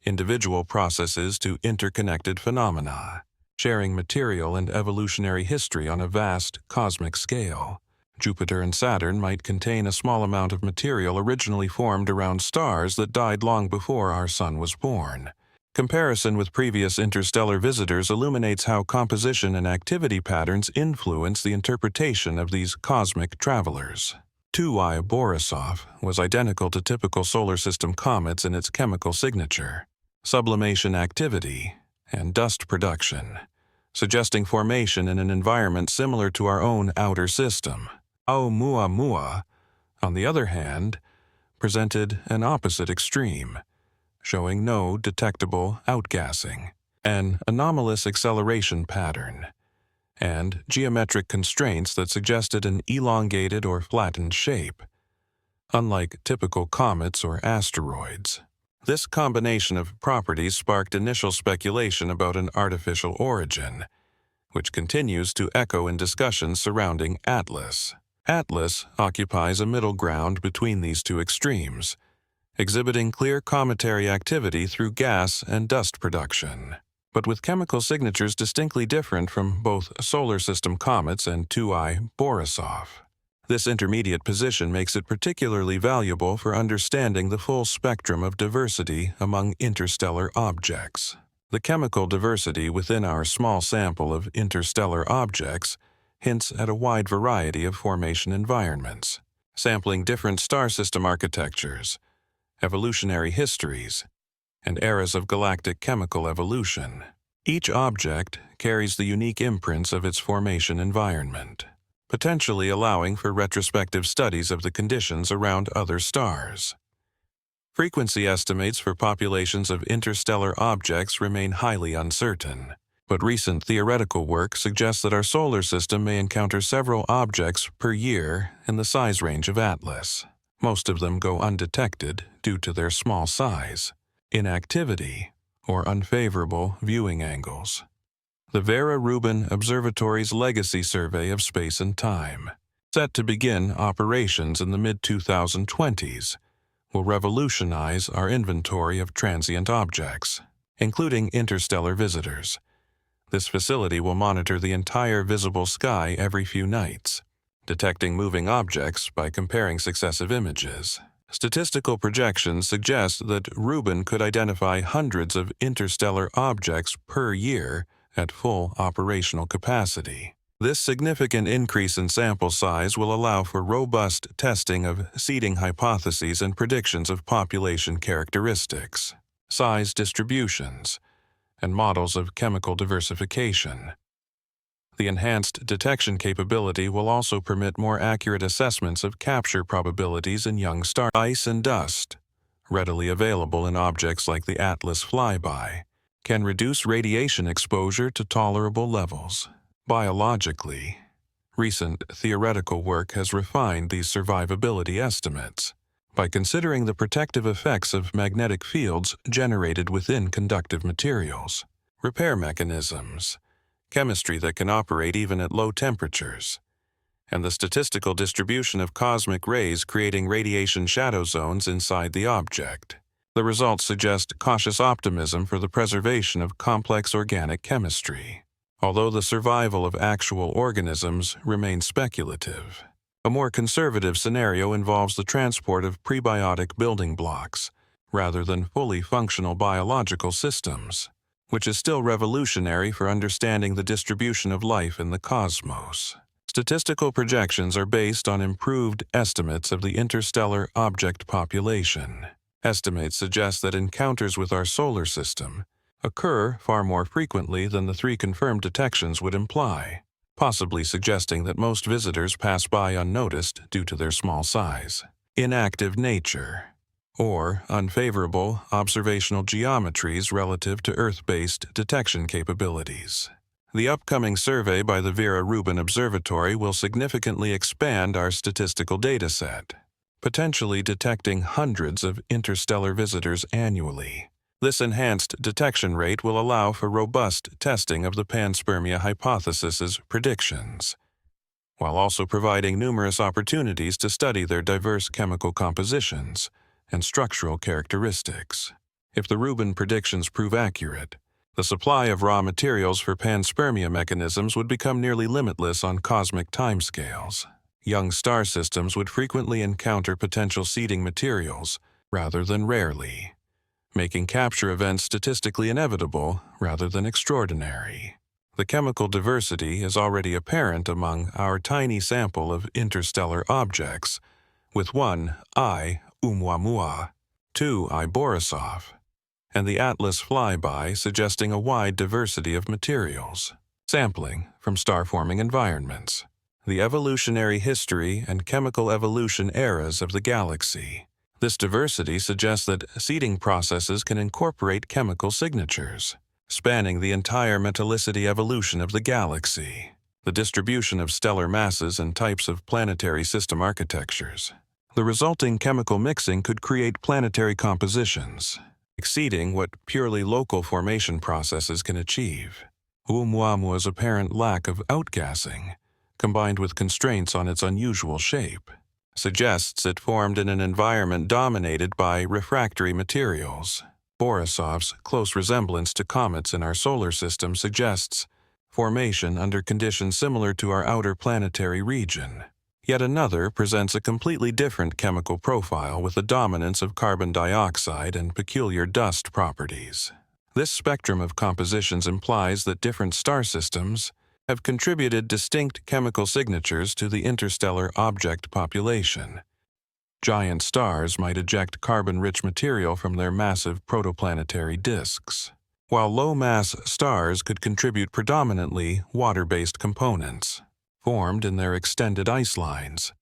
individual processes to interconnected phenomena, sharing material and evolutionary history on a vast cosmic scale. Jupiter and Saturn might contain a small amount of material originally formed around stars that died long before our Sun was born. Comparison with previous interstellar visitors illuminates how composition and activity patterns influence the interpretation of these cosmic travelers. 2I Borisov was identical to typical solar system comets in its chemical signature, sublimation activity, and dust production, suggesting formation in an environment similar to our own outer system. Oumuamua, on the other hand, presented an opposite extreme, showing no detectable outgassing, an anomalous acceleration pattern, and geometric constraints that suggested an elongated or flattened shape, unlike typical comets or asteroids. This combination of properties sparked initial speculation about an artificial origin, which continues to echo in discussions surrounding Atlas. Atlas occupies a middle ground between these two extremes, exhibiting clear cometary activity through gas and dust production, but with chemical signatures distinctly different from both solar system comets and 2I Borisov. This intermediate position makes it particularly valuable for understanding the full spectrum of diversity among interstellar objects. The chemical diversity within our small sample of interstellar objects hints at a wide variety of formation environments, sampling different star system architectures, evolutionary histories, and eras of galactic chemical evolution. Each object carries the unique imprints of its formation environment, potentially allowing for retrospective studies of the conditions around other stars. Frequency estimates for populations of interstellar objects remain highly uncertain, but recent theoretical work suggests that our solar system may encounter several objects per year in the size range of Atlas. Most of them go undetected due to their small size, inactivity, or unfavorable viewing angles. The Vera Rubin Observatory's Legacy Survey of Space and Time, set to begin operations in the mid-2020s, will revolutionize our inventory of transient objects, including interstellar visitors. This facility will monitor the entire visible sky every few nights, detecting moving objects by comparing successive images. Statistical projections suggest that Rubin could identify hundreds of interstellar objects per year at full operational capacity. This significant increase in sample size will allow for robust testing of seeding hypotheses and predictions of population characteristics, size distributions, and models of chemical diversification. The enhanced detection capability will also permit more accurate assessments of capture probabilities in young stars. Ice and dust, readily available in objects like the Atlas flyby, can reduce radiation exposure to tolerable levels. Biologically, recent theoretical work has refined these survivability estimates by considering the protective effects of magnetic fields generated within conductive materials, repair mechanisms, chemistry that can operate even at low temperatures, and the statistical distribution of cosmic rays creating radiation shadow zones inside the object. The results suggest cautious optimism for the preservation of complex organic chemistry, although the survival of actual organisms remains speculative. A more conservative scenario involves the transport of prebiotic building blocks, rather than fully functional biological systems, which is still revolutionary for understanding the distribution of life in the cosmos. Statistical projections are based on improved estimates of the interstellar object population. Estimates suggest that encounters with our solar system occur far more frequently than the 3 confirmed detections would imply, possibly suggesting that most visitors pass by unnoticed due to their small size. Inactive nature, or unfavorable observational geometries relative to Earth-based detection capabilities. The upcoming survey by the Vera Rubin Observatory will significantly expand our statistical dataset, potentially detecting hundreds of interstellar visitors annually. This enhanced detection rate will allow for robust testing of the panspermia hypothesis's predictions, while also providing numerous opportunities to study their diverse chemical compositions and structural characteristics. If the Rubin predictions prove accurate, the supply of raw materials for panspermia mechanisms would become nearly limitless on cosmic timescales. Young star systems would frequently encounter potential seeding materials rather than rarely, making capture events statistically inevitable rather than extraordinary. The chemical diversity is already apparent among our tiny sample of interstellar objects, with 1 I Oumuamua, 2 I Borisov, and the Atlas flyby suggesting a wide diversity of materials. Sampling from star-forming environments, the evolutionary history and chemical evolution eras of the galaxy. This diversity suggests that seeding processes can incorporate chemical signatures, spanning the entire metallicity evolution of the galaxy. the distribution of stellar masses and types of planetary system architectures. The resulting chemical mixing could create planetary compositions, exceeding what purely local formation processes can achieve. Oumuamua's apparent lack of outgassing, combined with constraints on its unusual shape, suggests it formed in an environment dominated by refractory materials. Borisov's close resemblance to comets in our solar system suggests formation under conditions similar to our outer planetary region. Yet another presents a completely different chemical profile with the dominance of carbon dioxide and peculiar dust properties. This spectrum of compositions implies that different star systems have contributed distinct chemical signatures to the interstellar object population. Giant stars might eject carbon-rich material from their massive protoplanetary disks, while low-mass stars could contribute predominantly water-based components, formed in their extended ice lines.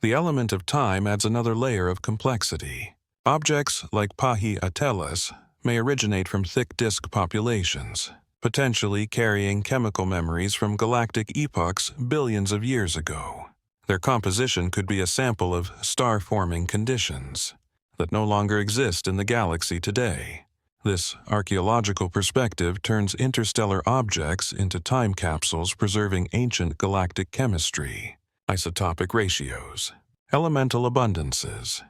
The element of time adds another layer of complexity. Objects like Pahi Ateles may originate from thick disk populations, potentially carrying chemical memories from galactic epochs billions of years ago. Their composition could be a sample of star-forming conditions that no longer exist in the galaxy today. This archaeological perspective turns interstellar objects into time capsules preserving ancient galactic chemistry, isotopic ratios, elemental abundances,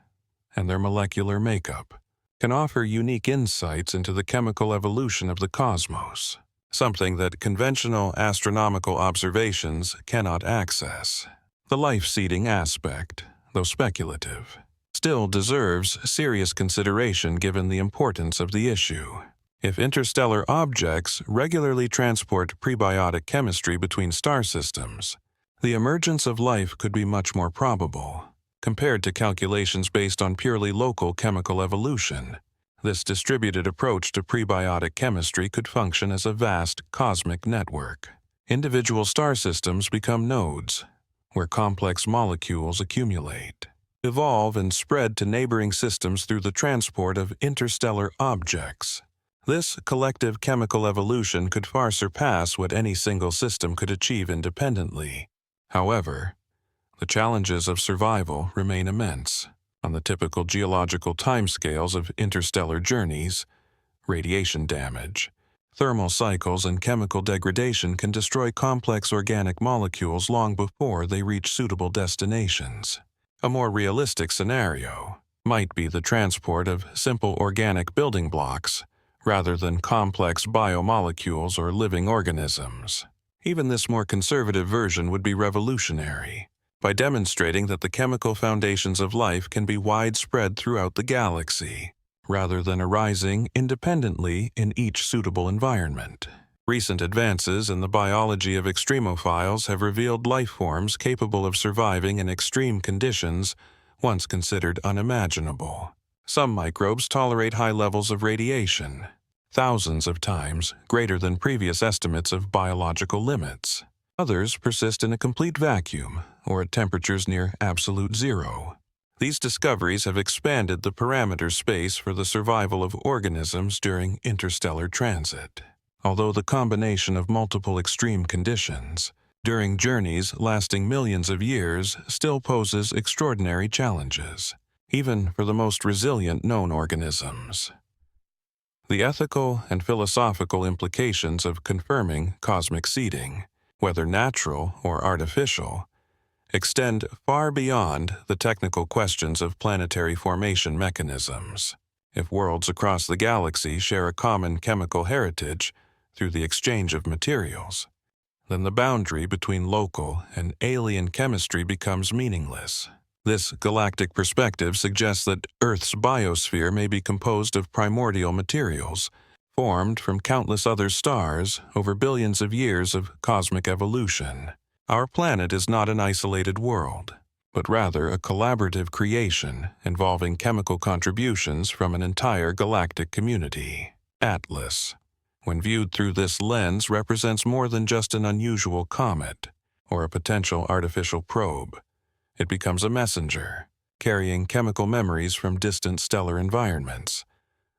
and their molecular makeup can offer unique insights into the chemical evolution of the cosmos, something that conventional astronomical observations cannot access. The life-seeding aspect, though speculative, still deserves serious consideration given the importance of the issue. If interstellar objects regularly transport prebiotic chemistry between star systems, the emergence of life could be much more probable. Compared to calculations based on purely local chemical evolution, this distributed approach to prebiotic chemistry could function as a vast cosmic network. Individual star systems become nodes, where complex molecules accumulate, evolve, and spread to neighboring systems through the transport of interstellar objects. This collective chemical evolution could far surpass what any single system could achieve independently. However, the challenges of survival remain immense. On the typical geological timescales of interstellar journeys, radiation damage, thermal cycles, and chemical degradation can destroy complex organic molecules long before they reach suitable destinations. A more realistic scenario might be the transport of simple organic building blocks rather than complex biomolecules or living organisms. Even this more conservative version would be revolutionary, by demonstrating that the chemical foundations of life can be widespread throughout the galaxy, rather than arising independently in each suitable environment. Recent advances in the biology of extremophiles have revealed life forms capable of surviving in extreme conditions once considered unimaginable. Some microbes tolerate high levels of radiation, thousands of times greater than previous estimates of biological limits. Others persist in a complete vacuum or at temperatures near absolute zero. These discoveries have expanded the parameter space for the survival of organisms during interstellar transit. Although the combination of multiple extreme conditions during journeys lasting millions of years still poses extraordinary challenges, even for the most resilient known organisms. The ethical and philosophical implications of confirming cosmic seeding, whether natural or artificial, extend far beyond the technical questions of planetary formation mechanisms. If worlds across the galaxy share a common chemical heritage through the exchange of materials, then the boundary between local and alien chemistry becomes meaningless. This galactic perspective suggests that Earth's biosphere may be composed of primordial materials, formed from countless other stars over billions of years of cosmic evolution. Our planet is not an isolated world, but rather a collaborative creation involving chemical contributions from an entire galactic community. Atlas, when viewed through this lens, represents more than just an unusual comet or a potential artificial probe. It becomes a messenger, carrying chemical memories from distant stellar environments,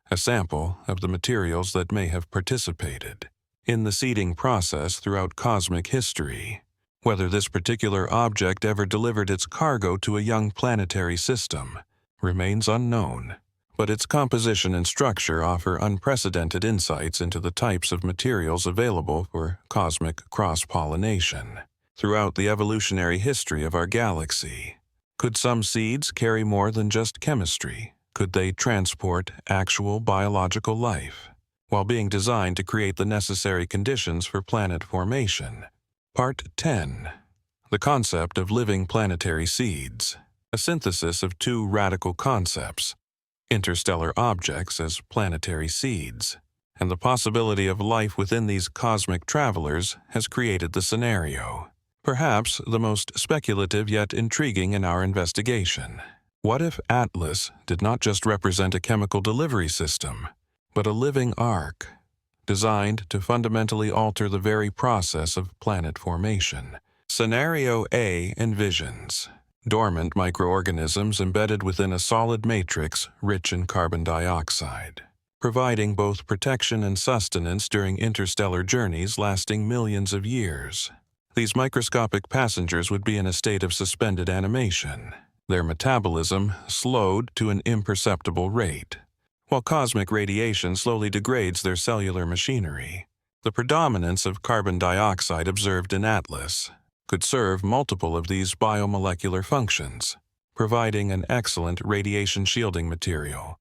a sample of the materials that may have participated in the seeding process throughout cosmic history. Whether this particular object ever delivered its cargo to a young planetary system remains unknown, but its composition and structure offer unprecedented insights into the types of materials available for cosmic cross-pollination throughout the evolutionary history of our galaxy. Could some seeds carry more than just chemistry? Could they transport actual biological life, while being designed to create the necessary conditions for planet formation? Part 10. The concept of living planetary seeds, a synthesis of two radical concepts: interstellar objects as planetary seeds, and the possibility of life within these cosmic travelers has created the scenario, perhaps the most speculative yet intriguing in our investigation. What if Atlas did not just represent a chemical delivery system, but a living arc, designed to fundamentally alter the very process of planet formation? Scenario A envisions dormant microorganisms embedded within a solid matrix rich in carbon dioxide, providing both protection and sustenance during interstellar journeys lasting millions of years. These microscopic passengers would be in a state of suspended animation, their metabolism slowed to an imperceptible rate, while cosmic radiation slowly degrades their cellular machinery. The predominance of carbon dioxide observed in Atlas could serve multiple of these biomolecular functions, providing an excellent radiation shielding material,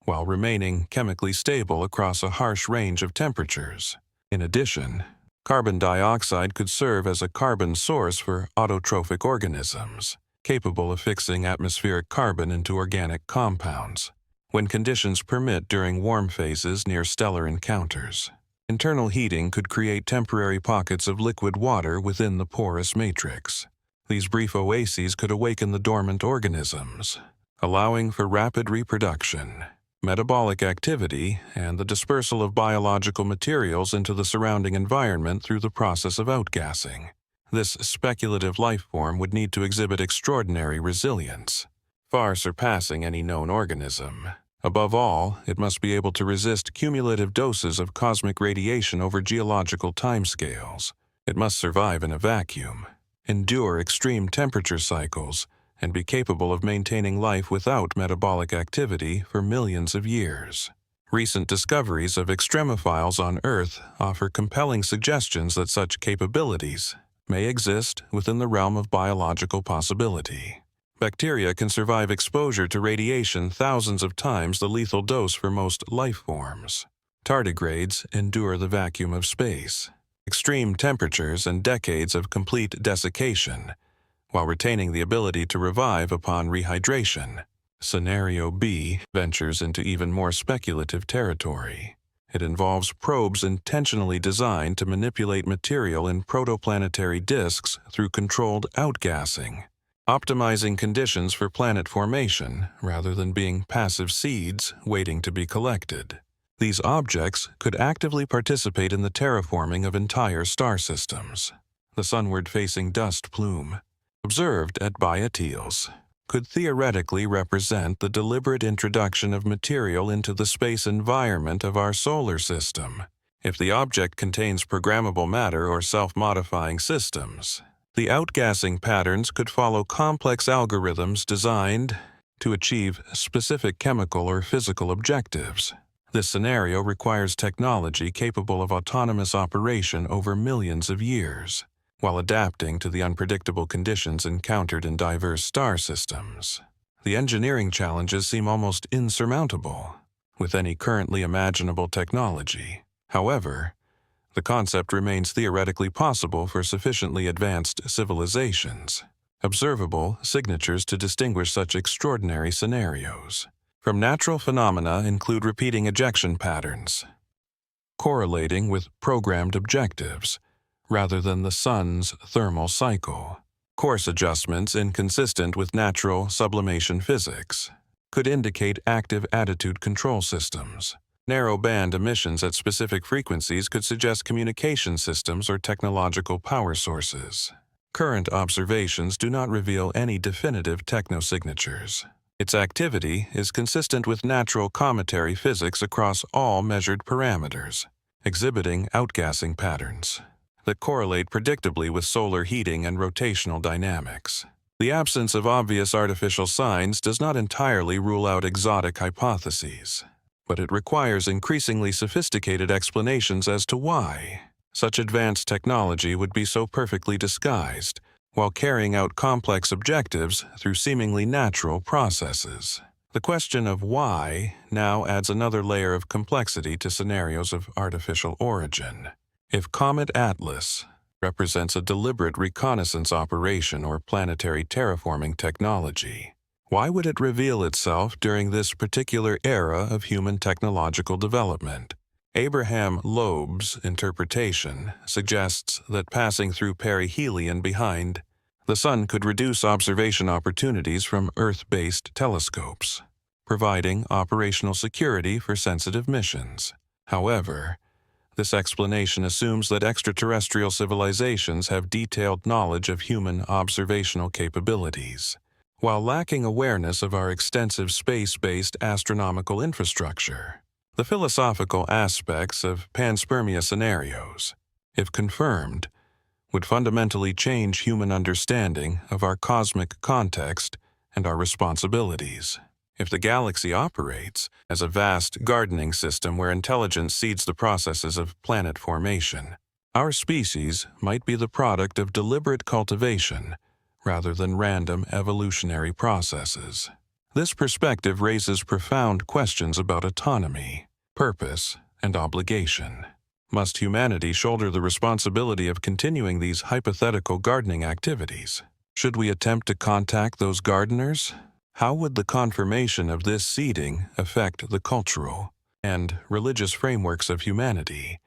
while remaining chemically stable across a harsh range of temperatures. In addition, carbon dioxide could serve as a carbon source for autotrophic organisms, capable of fixing atmospheric carbon into organic compounds, when conditions permit during warm phases near stellar encounters. Internal heating could create temporary pockets of liquid water within the porous matrix. These brief oases could awaken the dormant organisms, allowing for rapid reproduction, metabolic activity, and the dispersal of biological materials into the surrounding environment through the process of outgassing. This speculative life form would need to exhibit extraordinary resilience, far surpassing any known organism. Above all, it must be able to resist cumulative doses of cosmic radiation over geological timescales. It must survive in a vacuum, endure extreme temperature cycles, and be capable of maintaining life without metabolic activity for millions of years. Recent discoveries of extremophiles on Earth offer compelling suggestions that such capabilities may exist within the realm of biological possibility. Bacteria can survive exposure to radiation thousands of times the lethal dose for most life forms. Tardigrades endure the vacuum of space, extreme temperatures, and decades of complete desiccation, while retaining the ability to revive upon rehydration. Scenario B ventures into even more speculative territory. It involves probes intentionally designed to manipulate material in protoplanetary disks through controlled outgassing, optimizing conditions for planet formation rather than being passive seeds waiting to be collected. These objects could actively participate in the terraforming of entire star systems. The sunward-facing dust plume, observed at Biatiles, could theoretically represent the deliberate introduction of material into the space environment of our solar system. If the object contains programmable matter or self-modifying systems, the outgassing patterns could follow complex algorithms designed to achieve specific chemical or physical objectives. This scenario requires technology capable of autonomous operation over millions of years, while adapting to the unpredictable conditions encountered in diverse star systems. The engineering challenges seem almost insurmountable with any currently imaginable technology. However, the concept remains theoretically possible for sufficiently advanced civilizations. Observable signatures to distinguish such extraordinary scenarios from natural phenomena include repeating ejection patterns, correlating with programmed objectives rather than the sun's thermal cycle. Course adjustments inconsistent with natural sublimation physics could indicate active attitude control systems. Narrow-band emissions at specific frequencies could suggest communication systems or technological power sources. Current observations do not reveal any definitive technosignatures. Its activity is consistent with natural cometary physics across all measured parameters, exhibiting outgassing patterns. that correlate predictably with solar heating and rotational dynamics. The absence of obvious artificial signs does not entirely rule out exotic hypotheses, but it requires increasingly sophisticated explanations as to why such advanced technology would be so perfectly disguised while carrying out complex objectives through seemingly natural processes. The question of why now adds another layer of complexity to scenarios of artificial origin. If Comet Atlas represents a deliberate reconnaissance operation or planetary terraforming technology, why would it reveal itself during this particular era of human technological development? Abraham Loeb's interpretation suggests that passing through perihelion behind the Sun could reduce observation opportunities from Earth-based telescopes, providing operational security for sensitive missions. However, this explanation assumes that extraterrestrial civilizations have detailed knowledge of human observational capabilities, while lacking awareness of our extensive space-based astronomical infrastructure. The philosophical aspects of panspermia scenarios, if confirmed, would fundamentally change human understanding of our cosmic context and our responsibilities. If the galaxy operates as a vast gardening system where intelligence seeds the processes of planet formation, our species might be the product of deliberate cultivation rather than random evolutionary processes. This perspective raises profound questions about autonomy, purpose, and obligation. Must humanity shoulder the responsibility of continuing these hypothetical gardening activities? Should we attempt to contact those gardeners? How would the confirmation of this seeding affect the cultural and religious frameworks of humanity?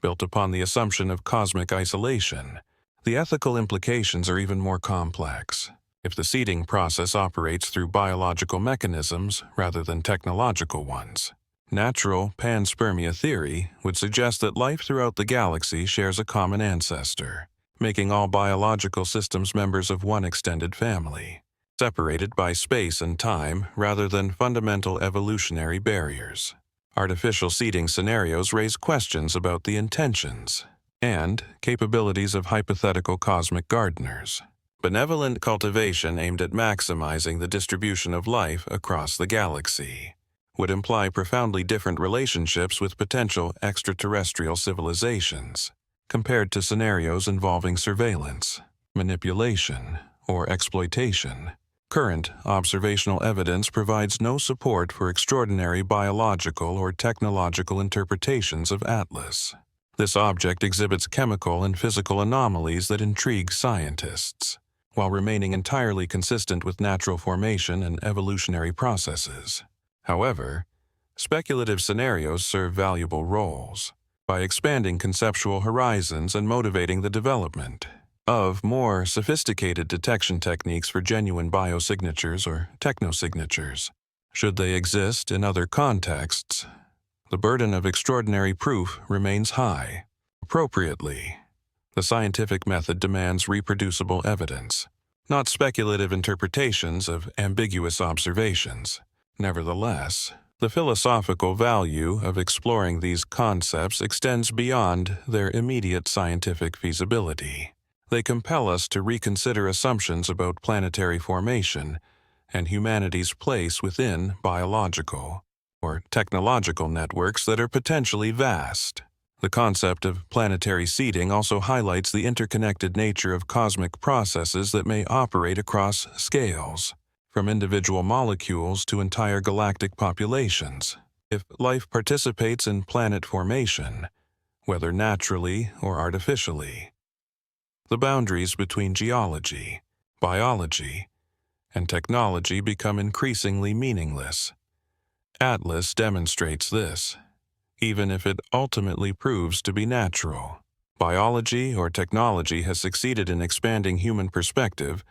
Built upon the assumption of cosmic isolation, the ethical implications are even more complex. If the seeding process operates through biological mechanisms rather than technological ones, natural panspermia theory would suggest that life throughout the galaxy shares a common ancestor, making all biological systems members of one extended family, separated by space and time rather than fundamental evolutionary barriers. Artificial seeding scenarios raise questions about the intentions and capabilities of hypothetical cosmic gardeners. Benevolent cultivation aimed at maximizing the distribution of life across the galaxy would imply profoundly different relationships with potential extraterrestrial civilizations, compared to scenarios involving surveillance, manipulation, or exploitation. Current observational evidence provides no support for extraordinary biological or technological interpretations of Atlas. This object exhibits chemical and physical anomalies that intrigue scientists, while remaining entirely consistent with natural formation and evolutionary processes. However, speculative scenarios serve valuable roles by expanding conceptual horizons and motivating the development of more sophisticated detection techniques for genuine biosignatures or technosignatures. Should they exist in other contexts, the burden of extraordinary proof remains high. Appropriately, the scientific method demands reproducible evidence, not speculative interpretations of ambiguous observations. Nevertheless, the philosophical value of exploring these concepts extends beyond their immediate scientific feasibility. They compel us to reconsider assumptions about planetary formation and humanity's place within biological or technological networks that are potentially vast. The concept of planetary seeding also highlights the interconnected nature of cosmic processes that may operate across scales, from individual molecules to entire galactic populations. If life participates in planet formation, whether naturally or artificially, the boundaries between geology, biology, and technology become increasingly meaningless. Atlas demonstrates this, even if it ultimately proves to be natural. Biology or technology has succeeded in expanding human perspective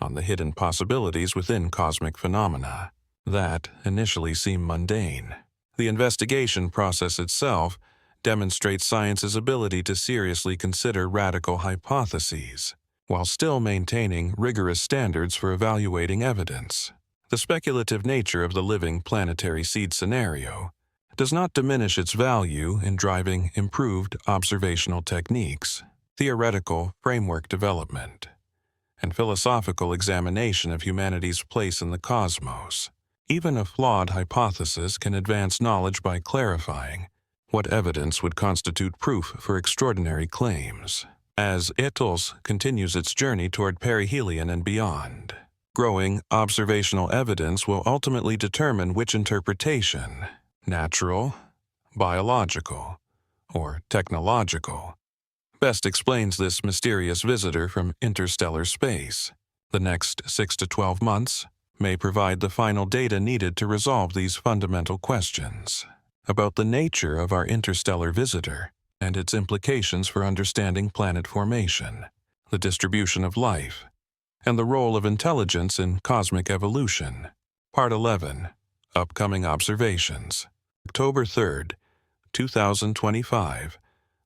on the hidden possibilities within cosmic phenomena that initially seem mundane. The investigation process itself demonstrates science's ability to seriously consider radical hypotheses, while still maintaining rigorous standards for evaluating evidence. The speculative nature of the living planetary seed scenario does not diminish its value in driving improved observational techniques. theoretical framework development, and philosophical examination of humanity's place in the cosmos. Even a flawed hypothesis can advance knowledge by clarifying what evidence would constitute proof for extraordinary claims. As ITLS continues its journey toward perihelion and beyond, growing observational evidence will ultimately determine which interpretation, natural, biological, or technological, best explains this mysterious visitor from interstellar space. The next 6 to 12 months may provide the final data needed to resolve these fundamental questions about the nature of our interstellar visitor and its implications for understanding planet formation, the distribution of life, and the role of intelligence in cosmic evolution. Part 11. Upcoming Observations. October 3rd, 2025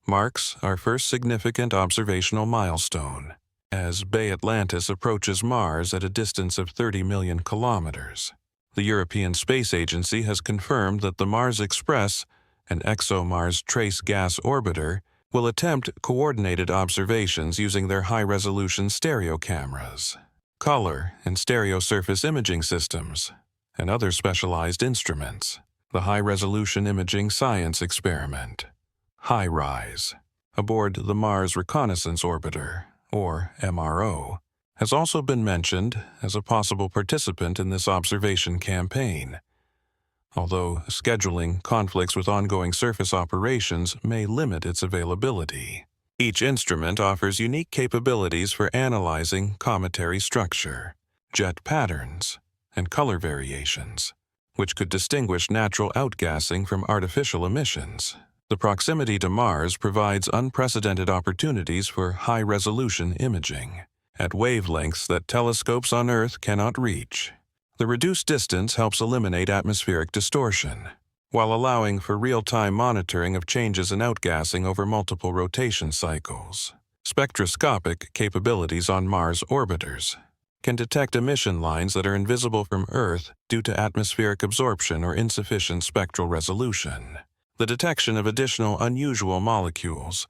marks our first significant observational milestone as Bay Atlantis approaches Mars at a distance of 30 million kilometers. The European Space Agency has confirmed that the Mars Express, an ExoMars trace gas orbiter, will attempt coordinated observations using their high-resolution stereo cameras, color and stereo surface imaging systems, and other specialized instruments. The High-Resolution Imaging Science Experiment, HiRISE, aboard the Mars Reconnaissance Orbiter, or MRO, has also been mentioned as a possible participant in this observation campaign, although scheduling conflicts with ongoing surface operations may limit its availability. Each instrument offers unique capabilities for analyzing cometary structure, jet patterns, and color variations, which could distinguish natural outgassing from artificial emissions. The proximity to Mars provides unprecedented opportunities for high-resolution imaging at wavelengths that telescopes on Earth cannot reach. The reduced distance helps eliminate atmospheric distortion, while allowing for real-time monitoring of changes in outgassing over multiple rotation cycles. Spectroscopic capabilities on Mars orbiters can detect emission lines that are invisible from Earth due to atmospheric absorption or insufficient spectral resolution. The detection of additional unusual molecules,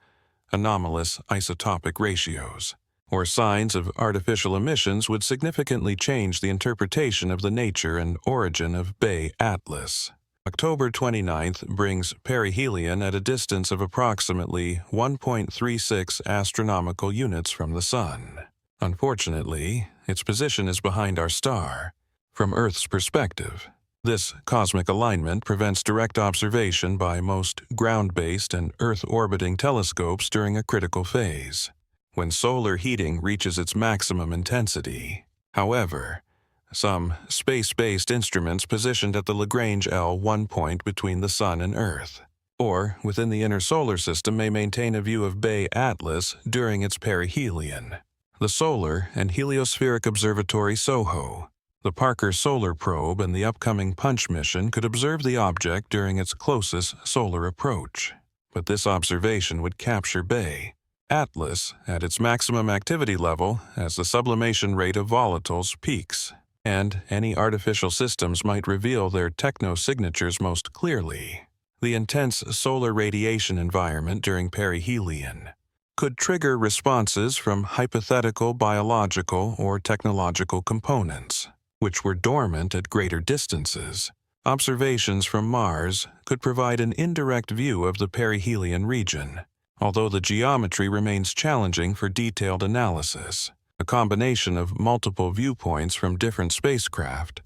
anomalous isotopic ratios, or signs of artificial emissions would significantly change the interpretation of the nature and origin of Bay Atlas. October 29th brings perihelion at a distance of approximately 1.36 astronomical units from the Sun. Unfortunately, its position is behind our star. From Earth's perspective, this cosmic alignment prevents direct observation by most ground-based and Earth-orbiting telescopes during a critical phase, when solar heating reaches its maximum intensity. However, some space-based instruments positioned at the Lagrange L1 point between the Sun and Earth, or within the inner solar system, may maintain a view of Bay Atlas during its perihelion. The Solar and Heliospheric Observatory SOHO, the Parker Solar Probe, and the upcoming Punch mission could observe the object during its closest solar approach. But this observation would capture Bay Atlas at its maximum activity level as the sublimation rate of volatiles peaks, and any artificial systems might reveal their techno-signatures most clearly. The intense solar radiation environment during perihelion could trigger responses from hypothetical biological or technological components, which were dormant at greater distances. Observations from Mars could provide an indirect view of the perihelion region, although the geometry remains challenging for detailed analysis. A combination of multiple viewpoints from different spacecraft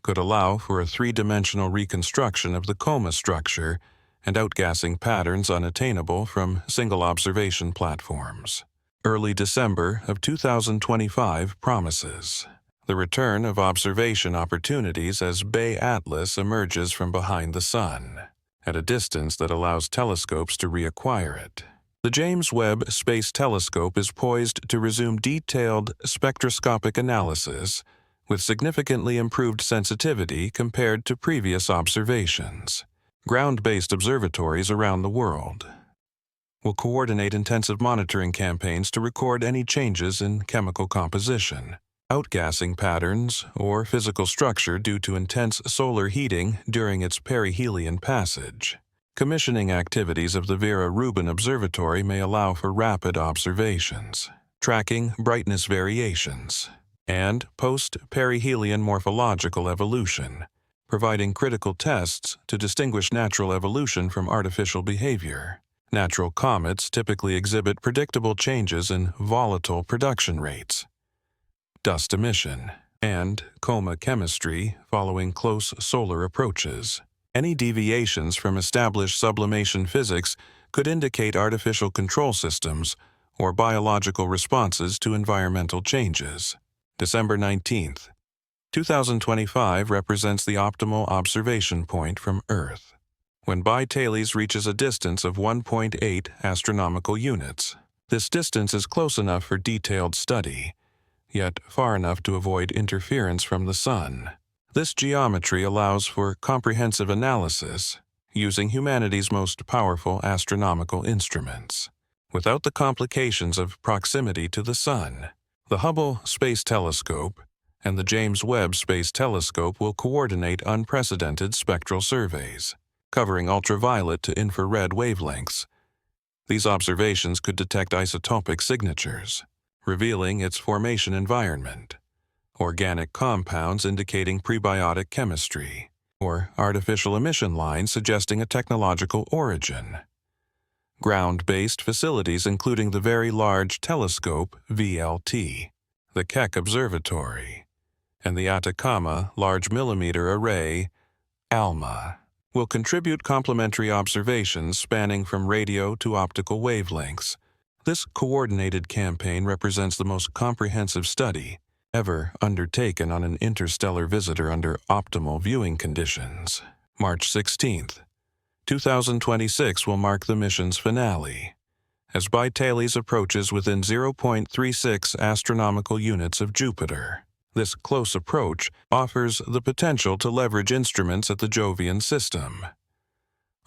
could allow for a three-dimensional reconstruction of the coma structure and outgassing patterns unattainable from single observation platforms. Early December of 2025 promises the return of observation opportunities as Bay Atlas emerges from behind the Sun, at a distance that allows telescopes to reacquire it. The James Webb Space Telescope is poised to resume detailed spectroscopic analysis with significantly improved sensitivity compared to previous observations. Ground-based observatories around the world will coordinate intensive monitoring campaigns to record any changes in chemical composition, outgassing patterns, or physical structure due to intense solar heating during its perihelion passage. Commissioning activities of the Vera Rubin Observatory may allow for rapid observations, tracking brightness variations, and post-perihelion morphological evolution, providing critical tests to distinguish natural evolution from artificial behavior. Natural comets typically exhibit predictable changes in volatile production rates, dust emission, and coma chemistry following close solar approaches. Any deviations from established sublimation physics could indicate artificial control systems or biological responses to environmental changes. December 19th, 2025 represents the optimal observation point from Earth, when Bi-Thales reaches a distance of 1.8 astronomical units. This distance is close enough for detailed study, yet far enough to avoid interference from the Sun. This geometry allows for comprehensive analysis using humanity's most powerful astronomical instruments, without the complications of proximity to the Sun. The Hubble Space Telescope and the James Webb Space Telescope will coordinate unprecedented spectral surveys, covering ultraviolet to infrared wavelengths. These observations could detect isotopic signatures, revealing its formation environment, organic compounds indicating prebiotic chemistry, or artificial emission lines suggesting a technological origin. Ground-based facilities including the Very Large Telescope VLT, the Keck Observatory, and the Atacama Large Millimeter Array ALMA will contribute complementary observations spanning from radio to optical wavelengths. This coordinated campaign represents the most comprehensive study ever undertaken on an interstellar visitor under optimal viewing conditions. March 16th, 2026 will mark the mission's finale, as Bi-Thales approaches within 0.36 astronomical units of Jupiter. This close approach offers the potential to leverage instruments at the Jovian system,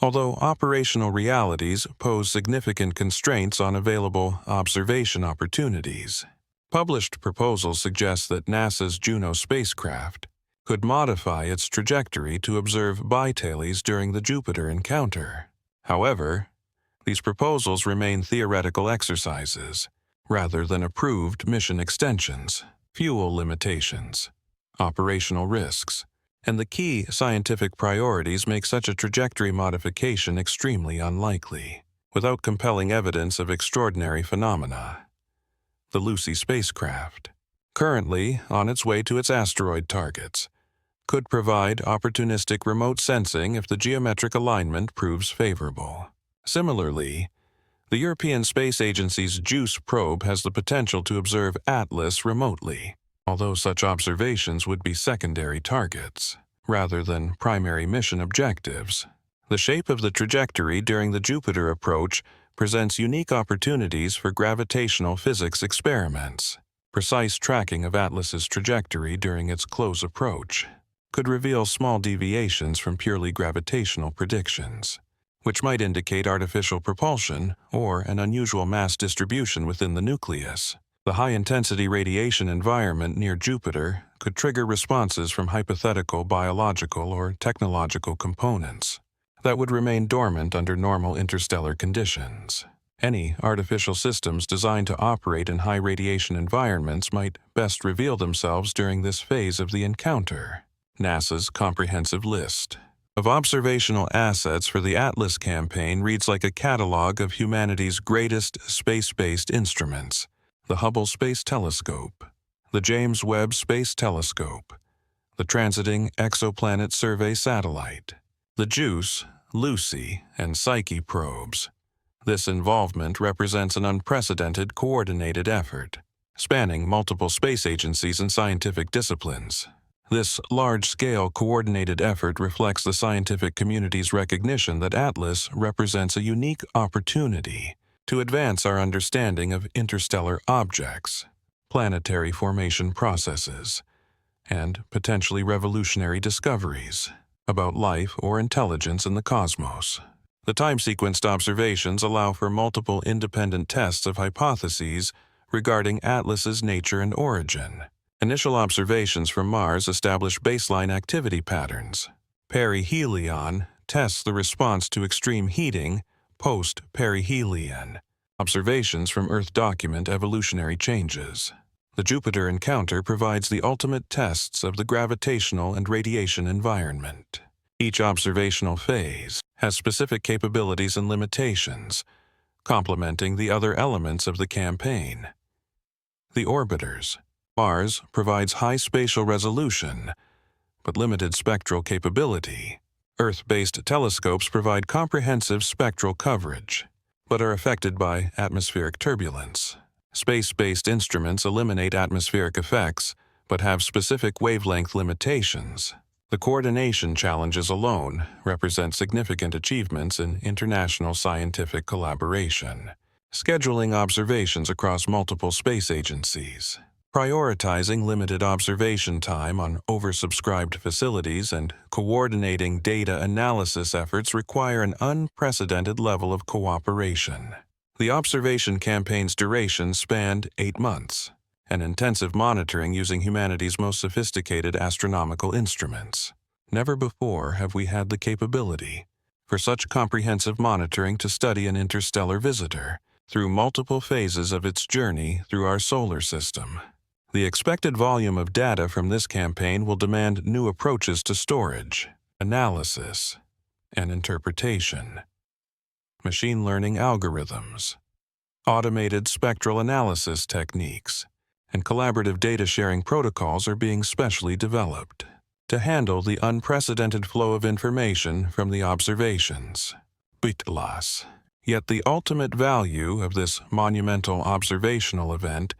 although operational realities pose significant constraints on available observation opportunities. Published proposals suggest that NASA's Juno spacecraft could modify its trajectory to observe Bi-Thales during the Jupiter encounter. However, these proposals remain theoretical exercises rather than approved mission extensions. Fuel limitations, operational risks, and the key scientific priorities make such a trajectory modification extremely unlikely, without compelling evidence of extraordinary phenomena. The Lucy spacecraft, currently on its way to its asteroid targets, could provide opportunistic remote sensing if the geometric alignment proves favorable. Similarly, the European Space Agency's JUICE probe has the potential to observe Atlas remotely, although such observations would be secondary targets, rather than primary mission objectives. The shape of the trajectory during the Jupiter approach presents unique opportunities for gravitational physics experiments. Precise tracking of Atlas's trajectory during its close approach could reveal small deviations from purely gravitational predictions, which might indicate artificial propulsion or an unusual mass distribution within the nucleus. The high-intensity radiation environment near Jupiter could trigger responses from hypothetical biological or technological components that would remain dormant under normal interstellar conditions. Any artificial systems designed to operate in high-radiation environments might best reveal themselves during this phase of the encounter. NASA's comprehensive list of observational assets for the Atlas campaign reads like a catalog of humanity's greatest space-based instruments: the Hubble Space Telescope, the James Webb Space Telescope, the Transiting Exoplanet Survey Satellite, the JUICE, Lucy, and Psyche probes. This involvement represents an unprecedented coordinated effort, spanning multiple space agencies and scientific disciplines. This large-scale coordinated effort reflects the scientific community's recognition that Atlas represents a unique opportunity to advance our understanding of interstellar objects, planetary formation processes, and potentially revolutionary discoveries about life or intelligence in the cosmos. The time-sequenced observations allow for multiple independent tests of hypotheses regarding Atlas's nature and origin. Initial observations from Mars establish baseline activity patterns. Perihelion tests the response to extreme heating post-perihelion. Observations from Earth document evolutionary changes. The Jupiter encounter provides the ultimate tests of the gravitational and radiation environment. Each observational phase has specific capabilities and limitations, complementing the other elements of the campaign. The orbiters. Mars provides high spatial resolution, but limited spectral capability. Earth-based telescopes provide comprehensive spectral coverage, but are affected by atmospheric turbulence. Space-based instruments eliminate atmospheric effects, but have specific wavelength limitations. The coordination challenges alone represent significant achievements in international scientific collaboration. Scheduling observations across multiple space agencies. Prioritizing limited observation time on oversubscribed facilities and coordinating data analysis efforts require an unprecedented level of cooperation. The observation campaign's duration spanned 8 months, and intensive monitoring using humanity's most sophisticated astronomical instruments. Never before have we had the capability for such comprehensive monitoring to study an interstellar visitor through multiple phases of its journey through our solar system. The expected volume of data from this campaign will demand new approaches to storage, analysis, and interpretation. Machine learning algorithms, automated spectral analysis techniques, and collaborative data sharing protocols are being specially developed to handle the unprecedented flow of information from the observations. Bitlas. Yet the ultimate value of this monumental observational event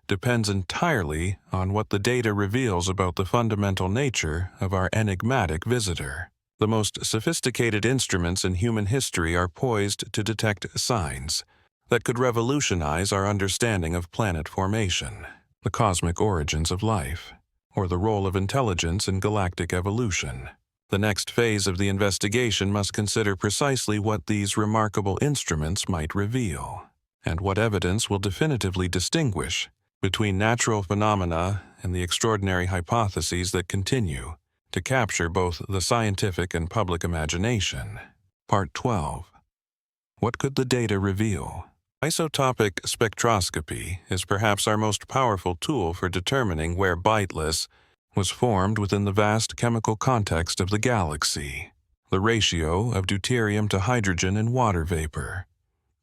depends entirely on what the data reveals about the fundamental nature of our enigmatic visitor. The most sophisticated instruments in human history are poised to detect signs that could revolutionize our understanding of planet formation, the cosmic origins of life, or the role of intelligence in galactic evolution. The next phase of the investigation must consider precisely what these remarkable instruments might reveal, and what evidence will definitively distinguish between natural phenomena and the extraordinary hypotheses that continue to capture both the scientific and public imagination. Part 12. What could the data reveal? Isotopic spectroscopy is perhaps our most powerful tool for determining where Bitlas was formed within the vast chemical context of the galaxy. The ratio of deuterium to hydrogen in water vapor,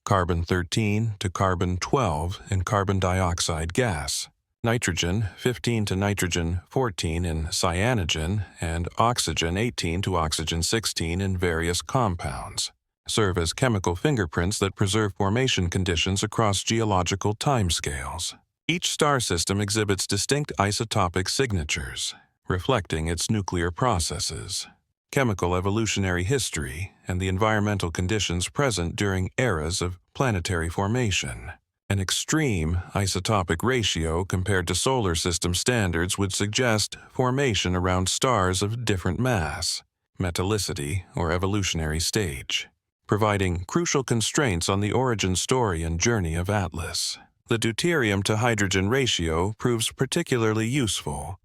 carbon-13 to carbon-12 in carbon dioxide gas, nitrogen 15 to nitrogen-14 in cyanogen, and oxygen 18 to oxygen-16 in various compounds, serve as chemical fingerprints that preserve formation conditions across geological timescales. Each star system exhibits distinct isotopic signatures, reflecting its nuclear processes, chemical evolutionary history, and the environmental conditions present during eras of planetary formation. An extreme isotopic ratio compared to solar system standards would suggest formation around stars of different mass, metallicity, or evolutionary stage, providing crucial constraints on the origin story and journey of Atlas. The deuterium to hydrogen ratio proves particularly useful,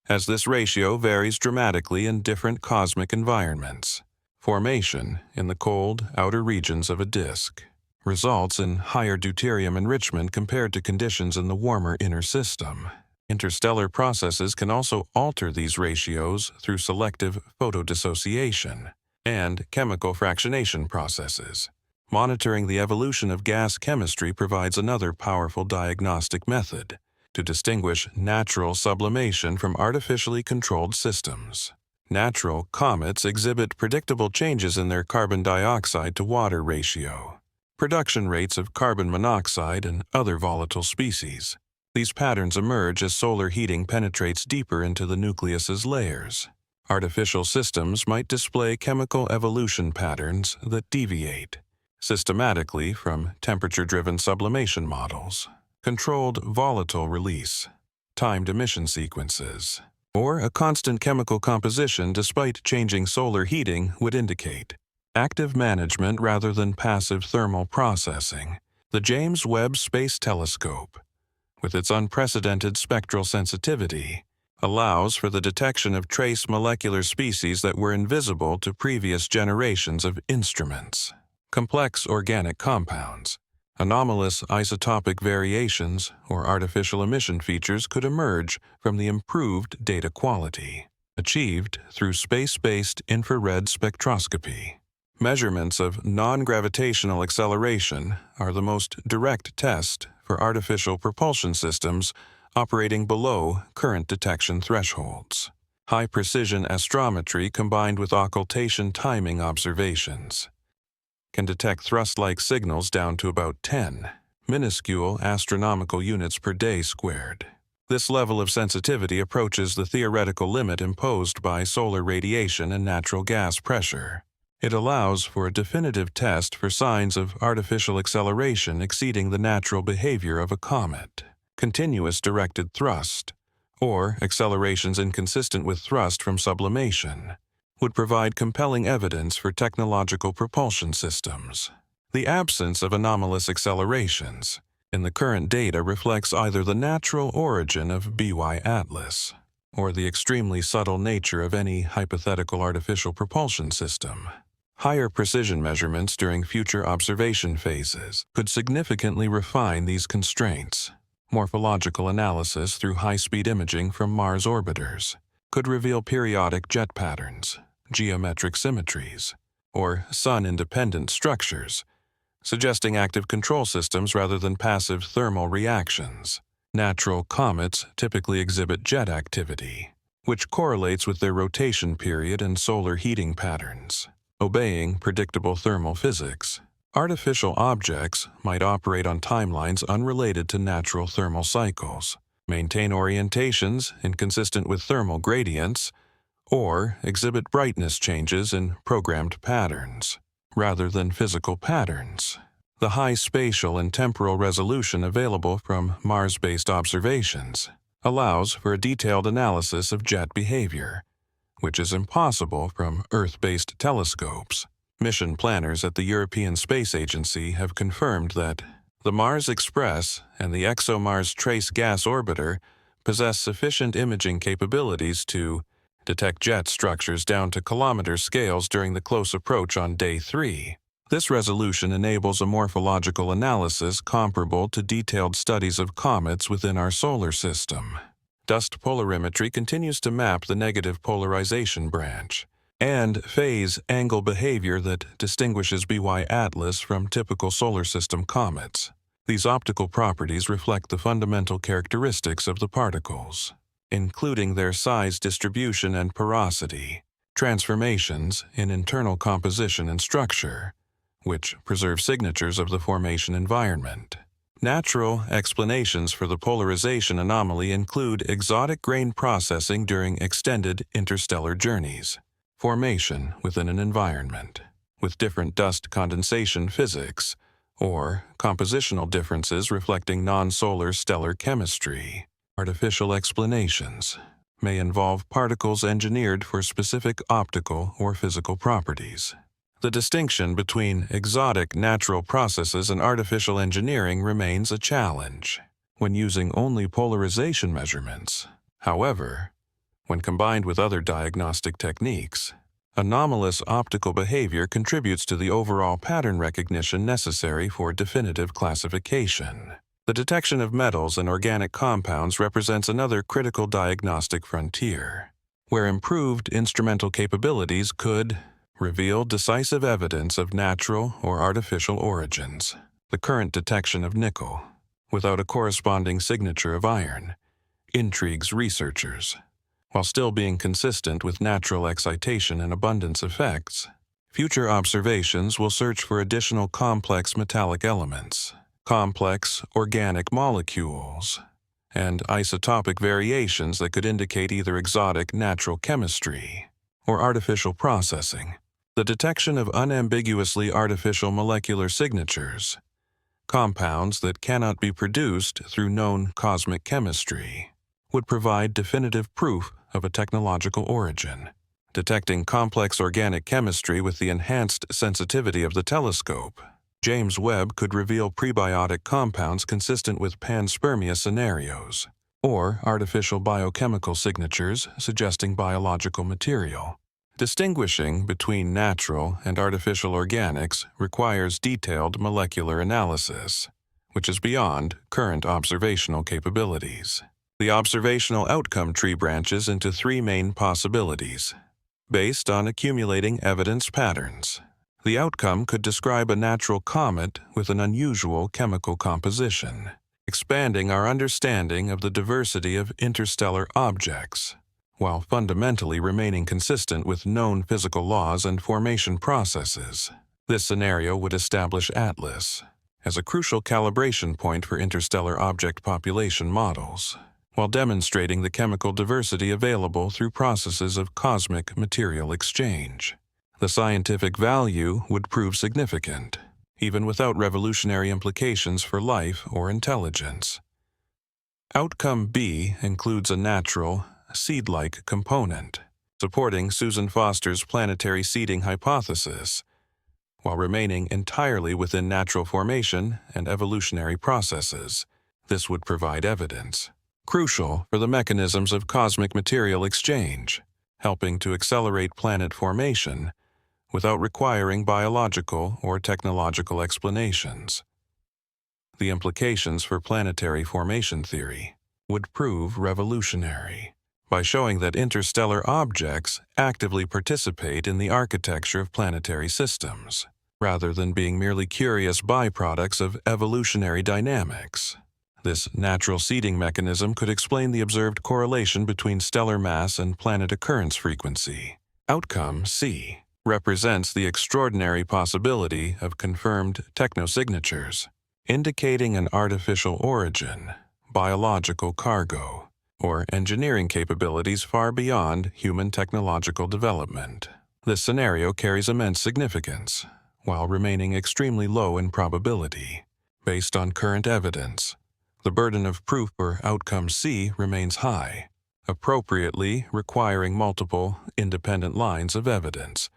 as this ratio varies dramatically in different cosmic environments. Formation in the cold outer regions of a disk results in higher deuterium enrichment compared to conditions in the warmer inner system. Interstellar processes can also alter these ratios through selective photodissociation and chemical fractionation processes. Monitoring the evolution of gas chemistry provides another powerful diagnostic method to distinguish natural sublimation from artificially controlled systems. Natural comets exhibit predictable changes in their carbon dioxide to water ratio, production rates of carbon monoxide and other volatile species. These patterns emerge as solar heating penetrates deeper into the nucleus's layers. Artificial systems might display chemical evolution patterns that deviate systematically from temperature-driven sublimation models, controlled volatile release, timed emission sequences, or a constant chemical composition despite changing solar heating would indicate active management rather than passive thermal processing. The James Webb Space Telescope, with its unprecedented spectral sensitivity, allows for the detection of trace molecular species that were invisible to previous generations of instruments. Complex organic compounds, anomalous isotopic variations, or artificial emission features could emerge from the improved data quality, achieved through space-based infrared spectroscopy. Measurements of non-gravitational acceleration are the most direct test for artificial propulsion systems operating below current detection thresholds. High-precision astrometry combined with occultation timing observations can detect thrust-like signals down to about 10 minuscule astronomical units per day squared. This level of sensitivity approaches the theoretical limit imposed by solar radiation and natural gas pressure. It allows for a definitive test for signs of artificial acceleration exceeding the natural behavior of a comet, continuous directed thrust, or accelerations inconsistent with thrust from sublimation, would provide compelling evidence for technological propulsion systems. The absence of anomalous accelerations in the current data reflects either the natural origin of BY Atlas or the extremely subtle nature of any hypothetical artificial propulsion system. Higher precision measurements during future observation phases could significantly refine these constraints. Morphological analysis through high-speed imaging from Mars orbiters could reveal periodic jet patterns, geometric symmetries, or sun-independent structures, suggesting active control systems rather than passive thermal reactions. Natural comets typically exhibit jet activity, which correlates with their rotation period and solar heating patterns. Obeying predictable thermal physics, artificial objects might operate on timelines unrelated to natural thermal cycles, maintain orientations inconsistent with thermal gradients, or exhibit brightness changes in programmed patterns, rather than physical patterns. The high spatial and temporal resolution available from Mars-based observations allows for a detailed analysis of jet behavior, which is impossible from Earth-based telescopes. Mission planners at the European Space Agency have confirmed that the Mars Express and the ExoMars Trace Gas Orbiter possess sufficient imaging capabilities to detect jet structures down to kilometer scales during the close approach on Day 3. This resolution enables a morphological analysis comparable to detailed studies of comets within our solar system. Dust polarimetry continues to map the negative polarization branch and phase angle behavior that distinguishes BY Atlas from typical solar system comets. These optical properties reflect the fundamental characteristics of the particles, including their size distribution and porosity, transformations in internal composition and structure, which preserve signatures of the formation environment. Natural explanations for the polarization anomaly include exotic grain processing during extended interstellar journeys, formation within an environment with different dust condensation physics, or compositional differences reflecting non-solar stellar chemistry. Artificial explanations may involve particles engineered for specific optical or physical properties. The distinction between exotic natural processes and artificial engineering remains a challenge when using only polarization measurements. However, when combined with other diagnostic techniques, anomalous optical behavior contributes to the overall pattern recognition necessary for definitive classification. The detection of metals and organic compounds represents another critical diagnostic frontier, where improved instrumental capabilities could reveal decisive evidence of natural or artificial origins. The current detection of nickel, without a corresponding signature of iron, intrigues researchers. While still being consistent with natural excitation and abundance effects, future observations will search for additional complex metallic elements, complex organic molecules, and isotopic variations that could indicate either exotic natural chemistry or artificial processing. The detection of unambiguously artificial molecular signatures, compounds that cannot be produced through known cosmic chemistry, would provide definitive proof of a technological origin. Detecting complex organic chemistry with the enhanced sensitivity of the telescope, James Webb could reveal prebiotic compounds consistent with panspermia scenarios, or artificial biochemical signatures suggesting biological material. Distinguishing between natural and artificial organics requires detailed molecular analysis, which is beyond current observational capabilities. The observational outcome tree branches into three main possibilities, based on accumulating evidence patterns. The outcome could describe a natural comet with an unusual chemical composition, expanding our understanding of the diversity of interstellar objects, while fundamentally remaining consistent with known physical laws and formation processes. This scenario would establish ATLAS as a crucial calibration point for interstellar object population models, while demonstrating the chemical diversity available through processes of cosmic material exchange. The scientific value would prove significant, even without revolutionary implications for life or intelligence. Outcome B includes a natural, seed-like component, supporting Susan Foster's planetary seeding hypothesis, while remaining entirely within natural formation and evolutionary processes. This would provide evidence crucial for the mechanisms of cosmic material exchange, helping to accelerate planet formation without requiring biological or technological explanations. The implications for planetary formation theory would prove revolutionary by showing that interstellar objects actively participate in the architecture of planetary systems, rather than being merely curious byproducts of evolutionary dynamics. This natural seeding mechanism could explain the observed correlation between stellar mass and planet occurrence frequency. Outcome C represents the extraordinary possibility of confirmed technosignatures, indicating an artificial origin, biological cargo, or engineering capabilities far beyond human technological development. This scenario carries immense significance, while remaining extremely low in probability. Based on current evidence, the burden of proof for outcome C remains high, appropriately requiring multiple, independent lines of evidence,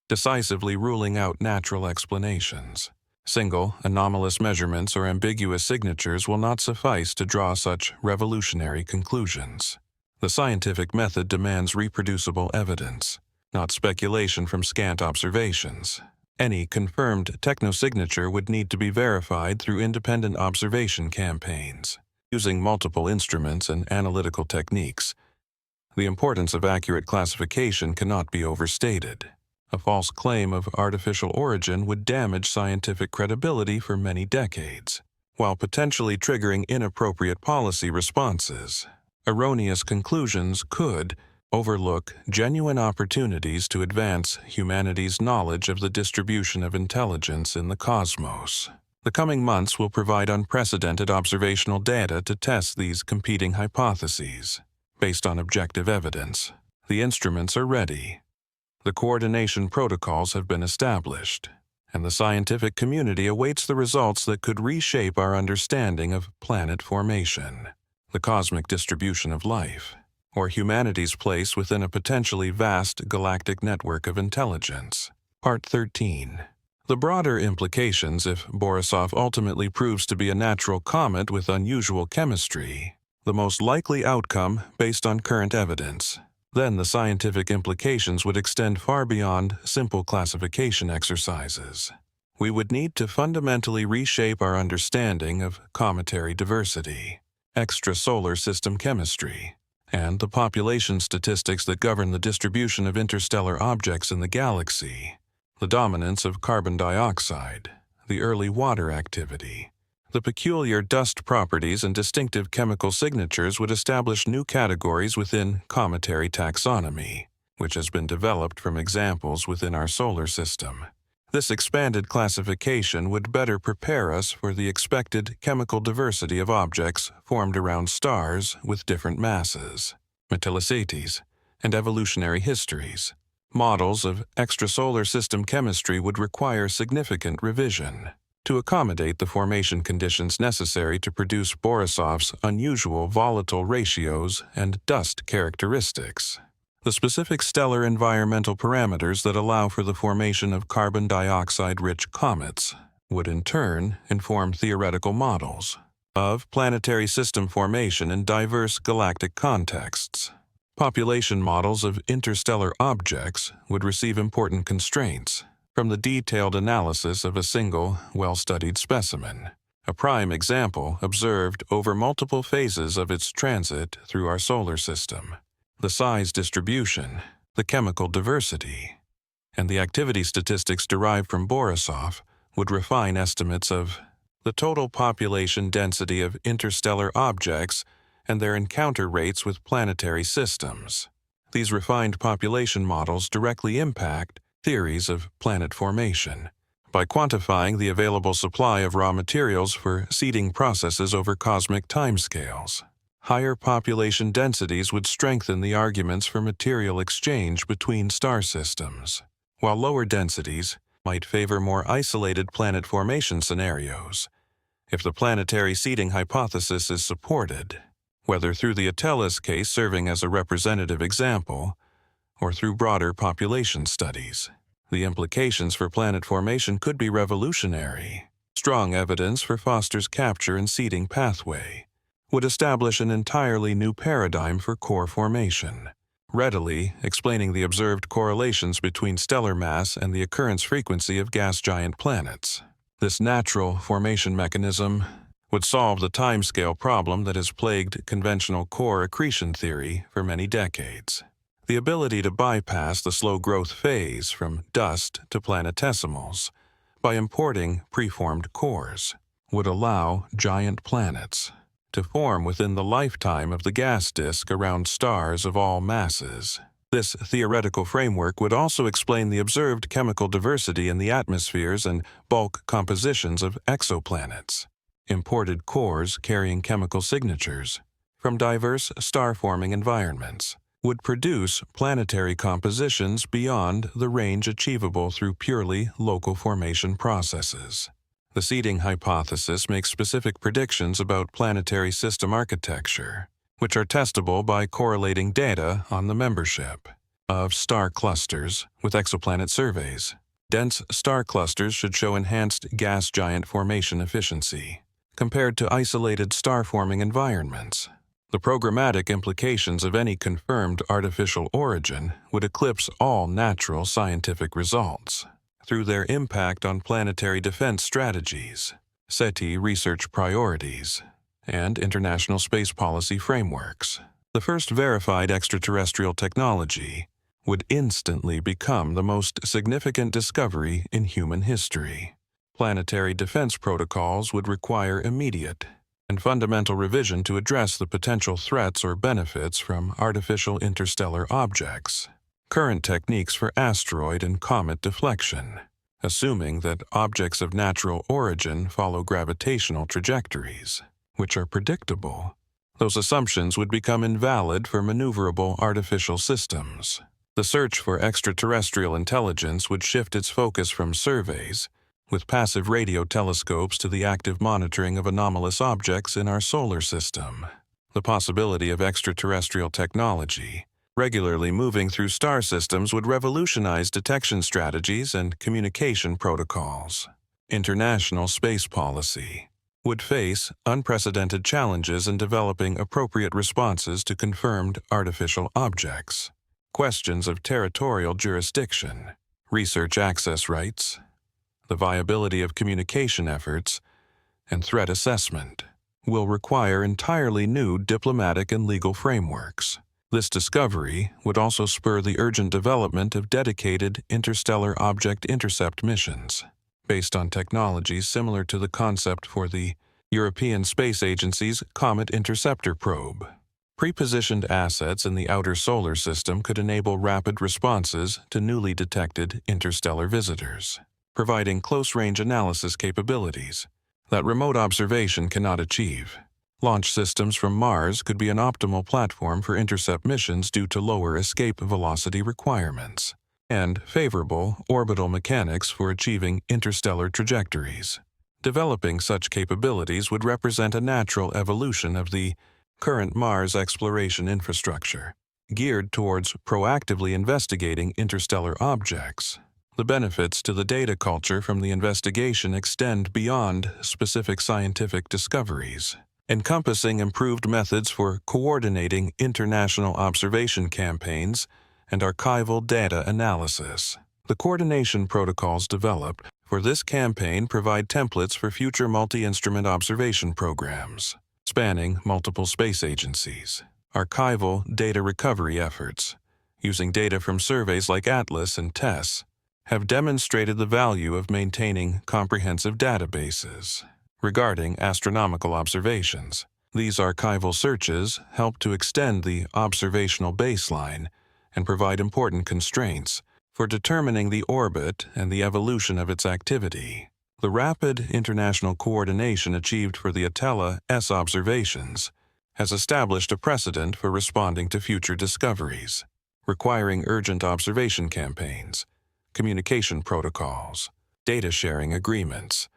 decisively ruling out natural explanations. Single, anomalous measurements or ambiguous signatures will not suffice to draw such revolutionary conclusions. The scientific method demands reproducible evidence, not speculation from scant observations. Any confirmed technosignature would need to be verified through independent observation campaigns, using multiple instruments and analytical techniques. The importance of accurate classification cannot be overstated. A false claim of artificial origin would damage scientific credibility for many decades, while potentially triggering inappropriate policy responses. Erroneous conclusions could overlook genuine opportunities to advance humanity's knowledge of the distribution of intelligence in the cosmos. The coming months will provide unprecedented observational data to test these competing hypotheses. Based on objective evidence, the instruments are ready. The coordination protocols have been established, and the scientific community awaits the results that could reshape our understanding of planet formation, the cosmic distribution of life, or humanity's place within a potentially vast galactic network of intelligence. Part 13. The broader implications if Borisov ultimately proves to be a natural comet with unusual chemistry, the most likely outcome based on current evidence. Then the scientific implications would extend far beyond simple classification exercises. We would need to fundamentally reshape our understanding of cometary diversity, extrasolar system chemistry, and the population statistics that govern the distribution of interstellar objects in the galaxy, the dominance of carbon dioxide, the early water activity. The peculiar dust properties and distinctive chemical signatures would establish new categories within cometary taxonomy, which has been developed from examples within our solar system. This expanded classification would better prepare us for the expected chemical diversity of objects formed around stars with different masses, metallicities, and evolutionary histories. Models of extrasolar system chemistry would require significant revision to accommodate the formation conditions necessary to produce Borisov's unusual volatile ratios and dust characteristics. The specific stellar environmental parameters that allow for the formation of carbon dioxide-rich comets would in turn inform theoretical models, of planetary system formation in diverse galactic contexts. Population models of interstellar objects would receive important constraints from the detailed analysis of a single, well-studied specimen. A prime example observed over multiple phases of its transit through our solar system. The size distribution, the chemical diversity, and the activity statistics derived from Borisov would refine estimates of the total population density of interstellar objects and their encounter rates with planetary systems. These refined population models directly impact theories of planet formation by quantifying the available supply of raw materials for seeding processes over cosmic timescales. Higher population densities would strengthen the arguments for material exchange between star systems, while lower densities might favor more isolated planet formation scenarios. If the planetary seeding hypothesis is supported, whether through the Atellus case serving as a representative example or through broader population studies, the implications for planet formation could be revolutionary. Strong evidence for Foster's capture and seeding pathway would establish an entirely new paradigm for core formation, readily explaining the observed correlations between stellar mass and the occurrence frequency of gas giant planets. This natural formation mechanism would solve the timescale problem that has plagued conventional core accretion theory for many decades. The ability to bypass the slow growth phase from dust to planetesimals by importing preformed cores would allow giant planets to form within the lifetime of the gas disk around stars of all masses. This theoretical framework would also explain the observed chemical diversity in the atmospheres and bulk compositions of exoplanets, imported cores carrying chemical signatures from diverse star-forming environments would produce planetary compositions beyond the range achievable through purely local formation processes. The seeding hypothesis makes specific predictions about planetary system architecture, which are testable by correlating data on the membership of star clusters with exoplanet surveys. Dense star clusters should show enhanced gas giant formation efficiency compared to isolated star-forming environments. The programmatic implications of any confirmed artificial origin would eclipse all natural scientific results through their impact on planetary defense strategies, SETI research priorities, and international space policy frameworks. The first verified extraterrestrial technology would instantly become the most significant discovery in human history. Planetary defense protocols would require immediate and fundamental revision to address the potential threats or benefits from artificial interstellar objects. Current techniques for asteroid and comet deflection, assuming that objects of natural origin follow gravitational trajectories, which are predictable. Those assumptions would become invalid for maneuverable artificial systems. The search for extraterrestrial intelligence would shift its focus from surveys with passive radio telescopes to the active monitoring of anomalous objects in our solar system. The possibility of extraterrestrial technology regularly moving through star systems would revolutionize detection strategies and communication protocols. International space policy would face unprecedented challenges in developing appropriate responses to confirmed artificial objects. Questions of territorial jurisdiction, research access rights, the viability of communication efforts, and threat assessment will require entirely new diplomatic and legal frameworks. This discovery would also spur the urgent development of dedicated interstellar object intercept missions, based on technologies similar to the concept for the European Space Agency's Comet Interceptor probe. Pre-positioned assets in the outer solar system could enable rapid responses to newly detected interstellar visitors, providing close-range analysis capabilities that remote observation cannot achieve. Launch systems from Mars could be an optimal platform for intercept missions due to lower escape velocity requirements and favorable orbital mechanics for achieving interstellar trajectories. Developing such capabilities would represent a natural evolution of the current Mars exploration infrastructure, geared towards proactively investigating interstellar objects. The benefits to the data culture from the investigation extend beyond specific scientific discoveries. encompassing improved methods for coordinating international observation campaigns and archival data analysis. The coordination protocols developed for this campaign provide templates for future multi-instrument observation programs, spanning multiple space agencies. Archival data recovery efforts, using data from surveys like ATLAS and TESS, have demonstrated the value of maintaining comprehensive databases. Regarding astronomical observations, these archival searches help to extend the observational baseline and provide important constraints for determining the orbit and the evolution of its activity. The rapid international coordination achieved for the Atella S observations has established a precedent for responding to future discoveries, requiring urgent observation campaigns, communication protocols, data sharing agreements,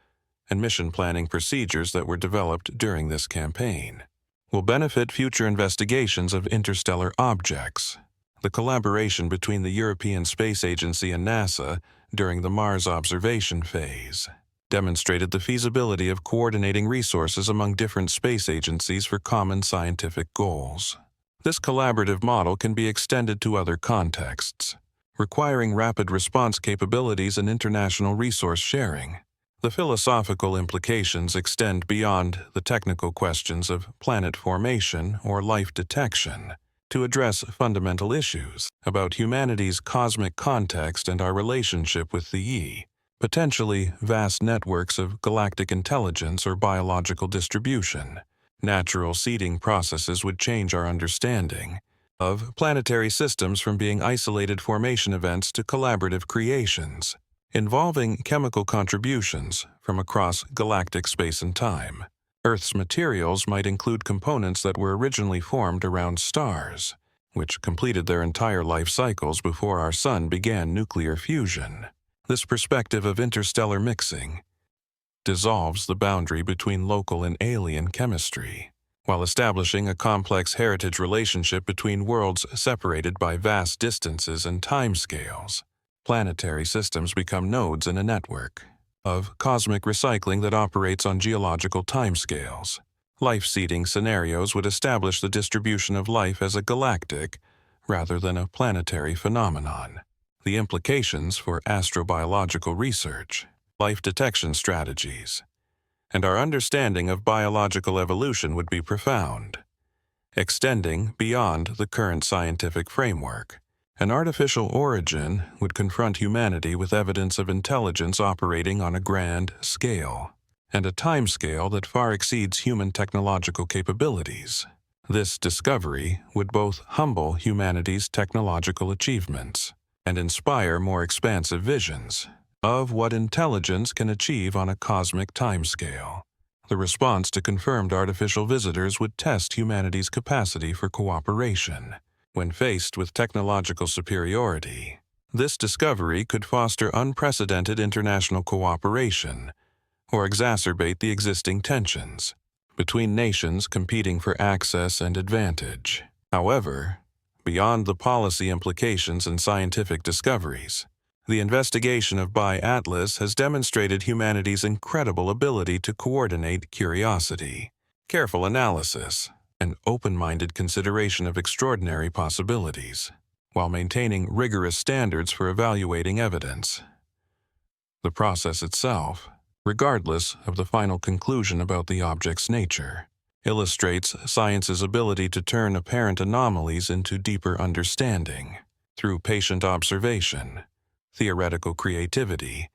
and mission planning procedures that were developed during this campaign will benefit future investigations of interstellar objects. The collaboration between the European Space Agency and NASA during the Mars observation phase demonstrated the feasibility of coordinating resources among different space agencies for common scientific goals. This collaborative model can be extended to other contexts, requiring rapid response capabilities and international resource sharing. The philosophical implications extend beyond the technical questions of planet formation or life detection to address fundamental issues about humanity's cosmic context and our relationship with the potentially vast networks of galactic intelligence or biological distribution. Natural seeding processes would change our understanding of planetary systems from being isolated formation events to collaborative creations, involving chemical contributions from across galactic space and time. Earth's materials might include components that were originally formed around stars, which completed their entire life cycles before our Sun began nuclear fusion. This perspective of interstellar mixing dissolves the boundary between local and alien chemistry, while establishing a complex heritage relationship between worlds separated by vast distances and timescales. Planetary systems become nodes in a network of cosmic recycling that operates on geological timescales. Life-seeding scenarios would establish the distribution of life as a galactic rather than a planetary phenomenon. The implications for astrobiological research, life detection strategies, and our understanding of biological evolution would be profound, extending beyond the current scientific framework. An artificial origin would confront humanity with evidence of intelligence operating on a grand scale, and a timescale that far exceeds human technological capabilities. This discovery would both humble humanity's technological achievements and inspire more expansive visions of what intelligence can achieve on a cosmic timescale. The response to confirmed artificial visitors would test humanity's capacity for cooperation. When faced with technological superiority, this discovery could foster unprecedented international cooperation or exacerbate the existing tensions between nations competing for access and advantage. However, beyond the policy implications and scientific discoveries, the investigation of Atlas has demonstrated humanity's incredible ability to coordinate curiosity, careful analysis, and open-minded consideration of extraordinary possibilities, while maintaining rigorous standards for evaluating evidence. The process itself, regardless of the final conclusion about the object's nature, illustrates science's ability to turn apparent anomalies into deeper understanding through patient observation, theoretical creativity,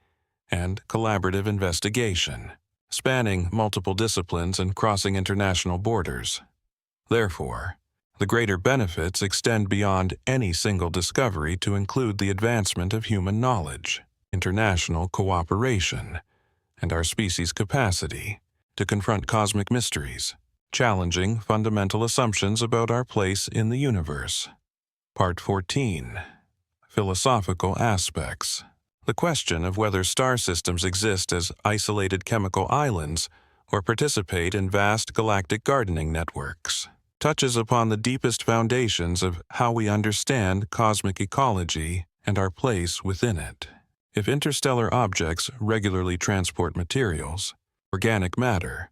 and collaborative investigation, spanning multiple disciplines and crossing international borders. Therefore, the greater benefits extend beyond any single discovery to include the advancement of human knowledge, international cooperation, and our species' capacity to confront cosmic mysteries, challenging fundamental assumptions about our place in the universe. Part 14. Philosophical Aspects. The question of whether star systems exist as isolated chemical islands or participate in vast galactic gardening networks touches upon the deepest foundations of how we understand cosmic ecology and our place within it. If interstellar objects regularly transport materials, organic matter,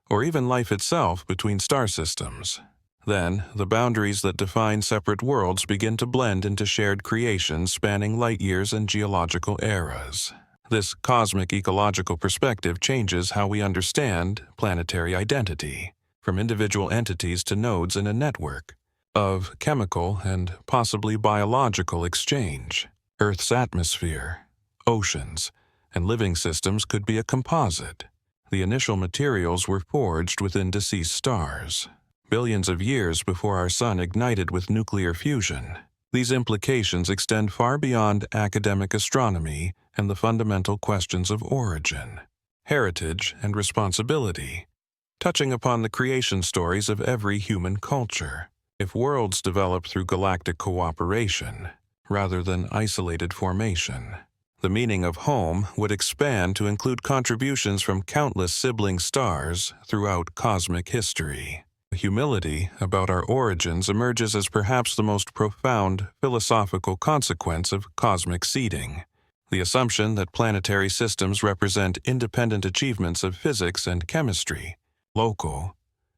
or even life itself between star systems. Then, the boundaries that define separate worlds begin to blend into shared creations spanning light years and geological eras. This cosmic ecological perspective changes how we understand planetary identity, from individual entities to nodes in a network of chemical and possibly biological exchange. Earth's atmosphere, oceans, and living systems could be a composite. The initial materials were forged within deceased stars, billions of years before our sun ignited with nuclear fusion. These implications extend far beyond academic astronomy and the fundamental questions of origin, heritage, and responsibility, touching upon the creation stories of every human culture. If worlds develop through galactic cooperation, rather than isolated formation, the meaning of home would expand to include contributions from countless sibling stars throughout cosmic history. Humility about our origins emerges as perhaps the most profound philosophical consequence of cosmic seeding. The assumption that planetary systems represent independent achievements of physics and chemistry, local,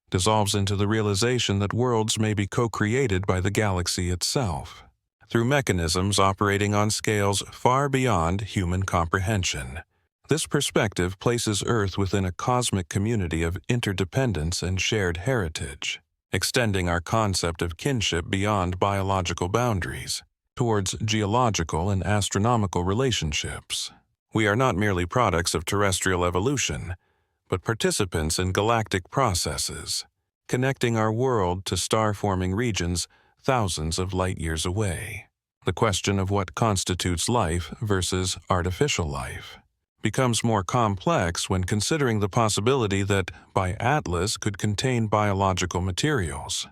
dissolves into the realization that worlds may be co-created by the galaxy itself, through mechanisms operating on scales far beyond human comprehension. This perspective places Earth within a cosmic community of interdependence and shared heritage, extending our concept of kinship beyond biological boundaries, towards geological and astronomical relationships. We are not merely products of terrestrial evolution, but participants in galactic processes, connecting our world to star-forming regions thousands of light-years away. The question of what constitutes life versus artificial life becomes more complex when considering the possibility that Atlas could contain biological materials,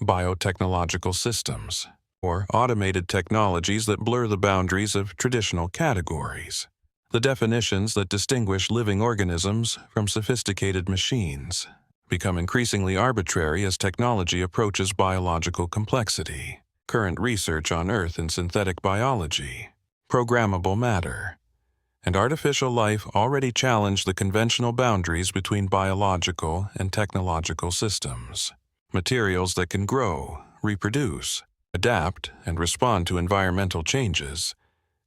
biotechnological systems, or automated technologies that blur the boundaries of traditional categories. The definitions that distinguish living organisms from sophisticated machines become increasingly arbitrary as technology approaches biological complexity. Current research on Earth in synthetic biology, programmable matter, and artificial life already challenge the conventional boundaries between biological and technological systems. Materials that can grow, reproduce, adapt, and respond to environmental changes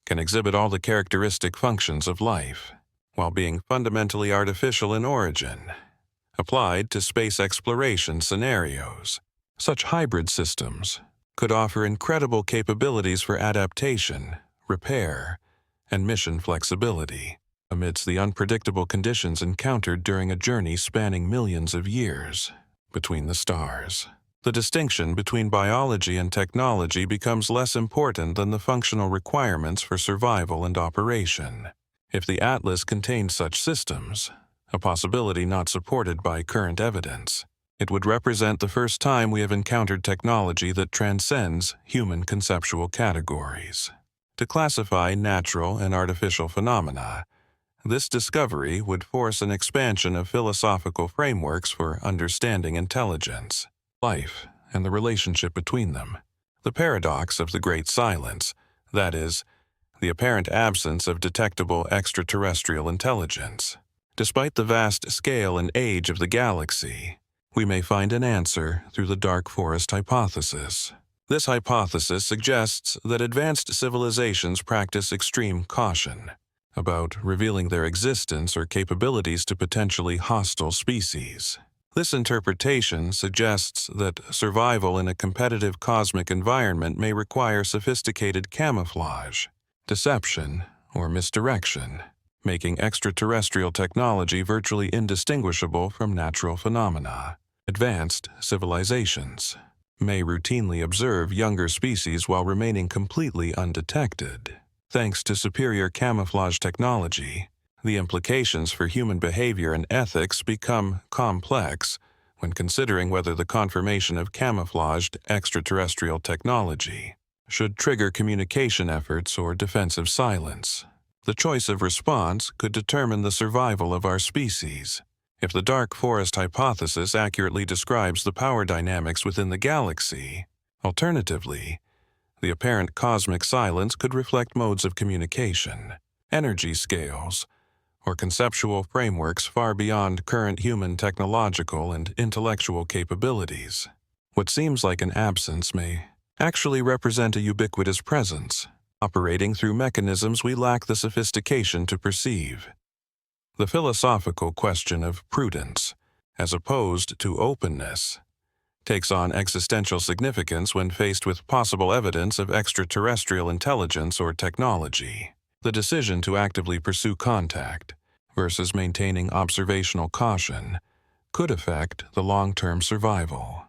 can exhibit all the characteristic functions of life, while being fundamentally artificial in origin. Applied to space exploration scenarios, such hybrid systems could offer incredible capabilities for adaptation, repair, and mission flexibility amidst the unpredictable conditions encountered during a journey spanning millions of years between the stars. The distinction between biology and technology becomes less important than the functional requirements for survival and operation. If the Atlas contained such systems, a possibility not supported by current evidence, it would represent the first time we have encountered technology that transcends human conceptual categories. To classify natural and artificial phenomena, this discovery would force an expansion of philosophical frameworks for understanding intelligence, life, and the relationship between them. The paradox of the Great Silence, that is, the apparent absence of detectable extraterrestrial intelligence. Despite the vast scale and age of the galaxy, we may find an answer through the dark forest hypothesis. This hypothesis suggests that advanced civilizations practice extreme caution about revealing their existence or capabilities to potentially hostile species. This interpretation suggests that survival in a competitive cosmic environment may require sophisticated camouflage, deception, or misdirection, making extraterrestrial technology virtually indistinguishable from natural phenomena. Advanced civilizations may routinely observe younger species while remaining completely undetected. Thanks to superior camouflage technology, the implications for human behavior and ethics become complex when considering whether the confirmation of camouflaged extraterrestrial technology should trigger communication efforts or defensive silence. The choice of response could determine the survival of our species. If the dark forest hypothesis accurately describes the power dynamics within the galaxy, alternatively, the apparent cosmic silence could reflect modes of communication, energy scales, or conceptual frameworks far beyond current human technological and intellectual capabilities. What seems like an absence may actually represent a ubiquitous presence, operating through mechanisms we lack the sophistication to perceive. The philosophical question of prudence, as opposed to openness, takes on existential significance when faced with possible evidence of extraterrestrial intelligence or technology. The decision to actively pursue contact versus maintaining observational caution could affect the long-term survival.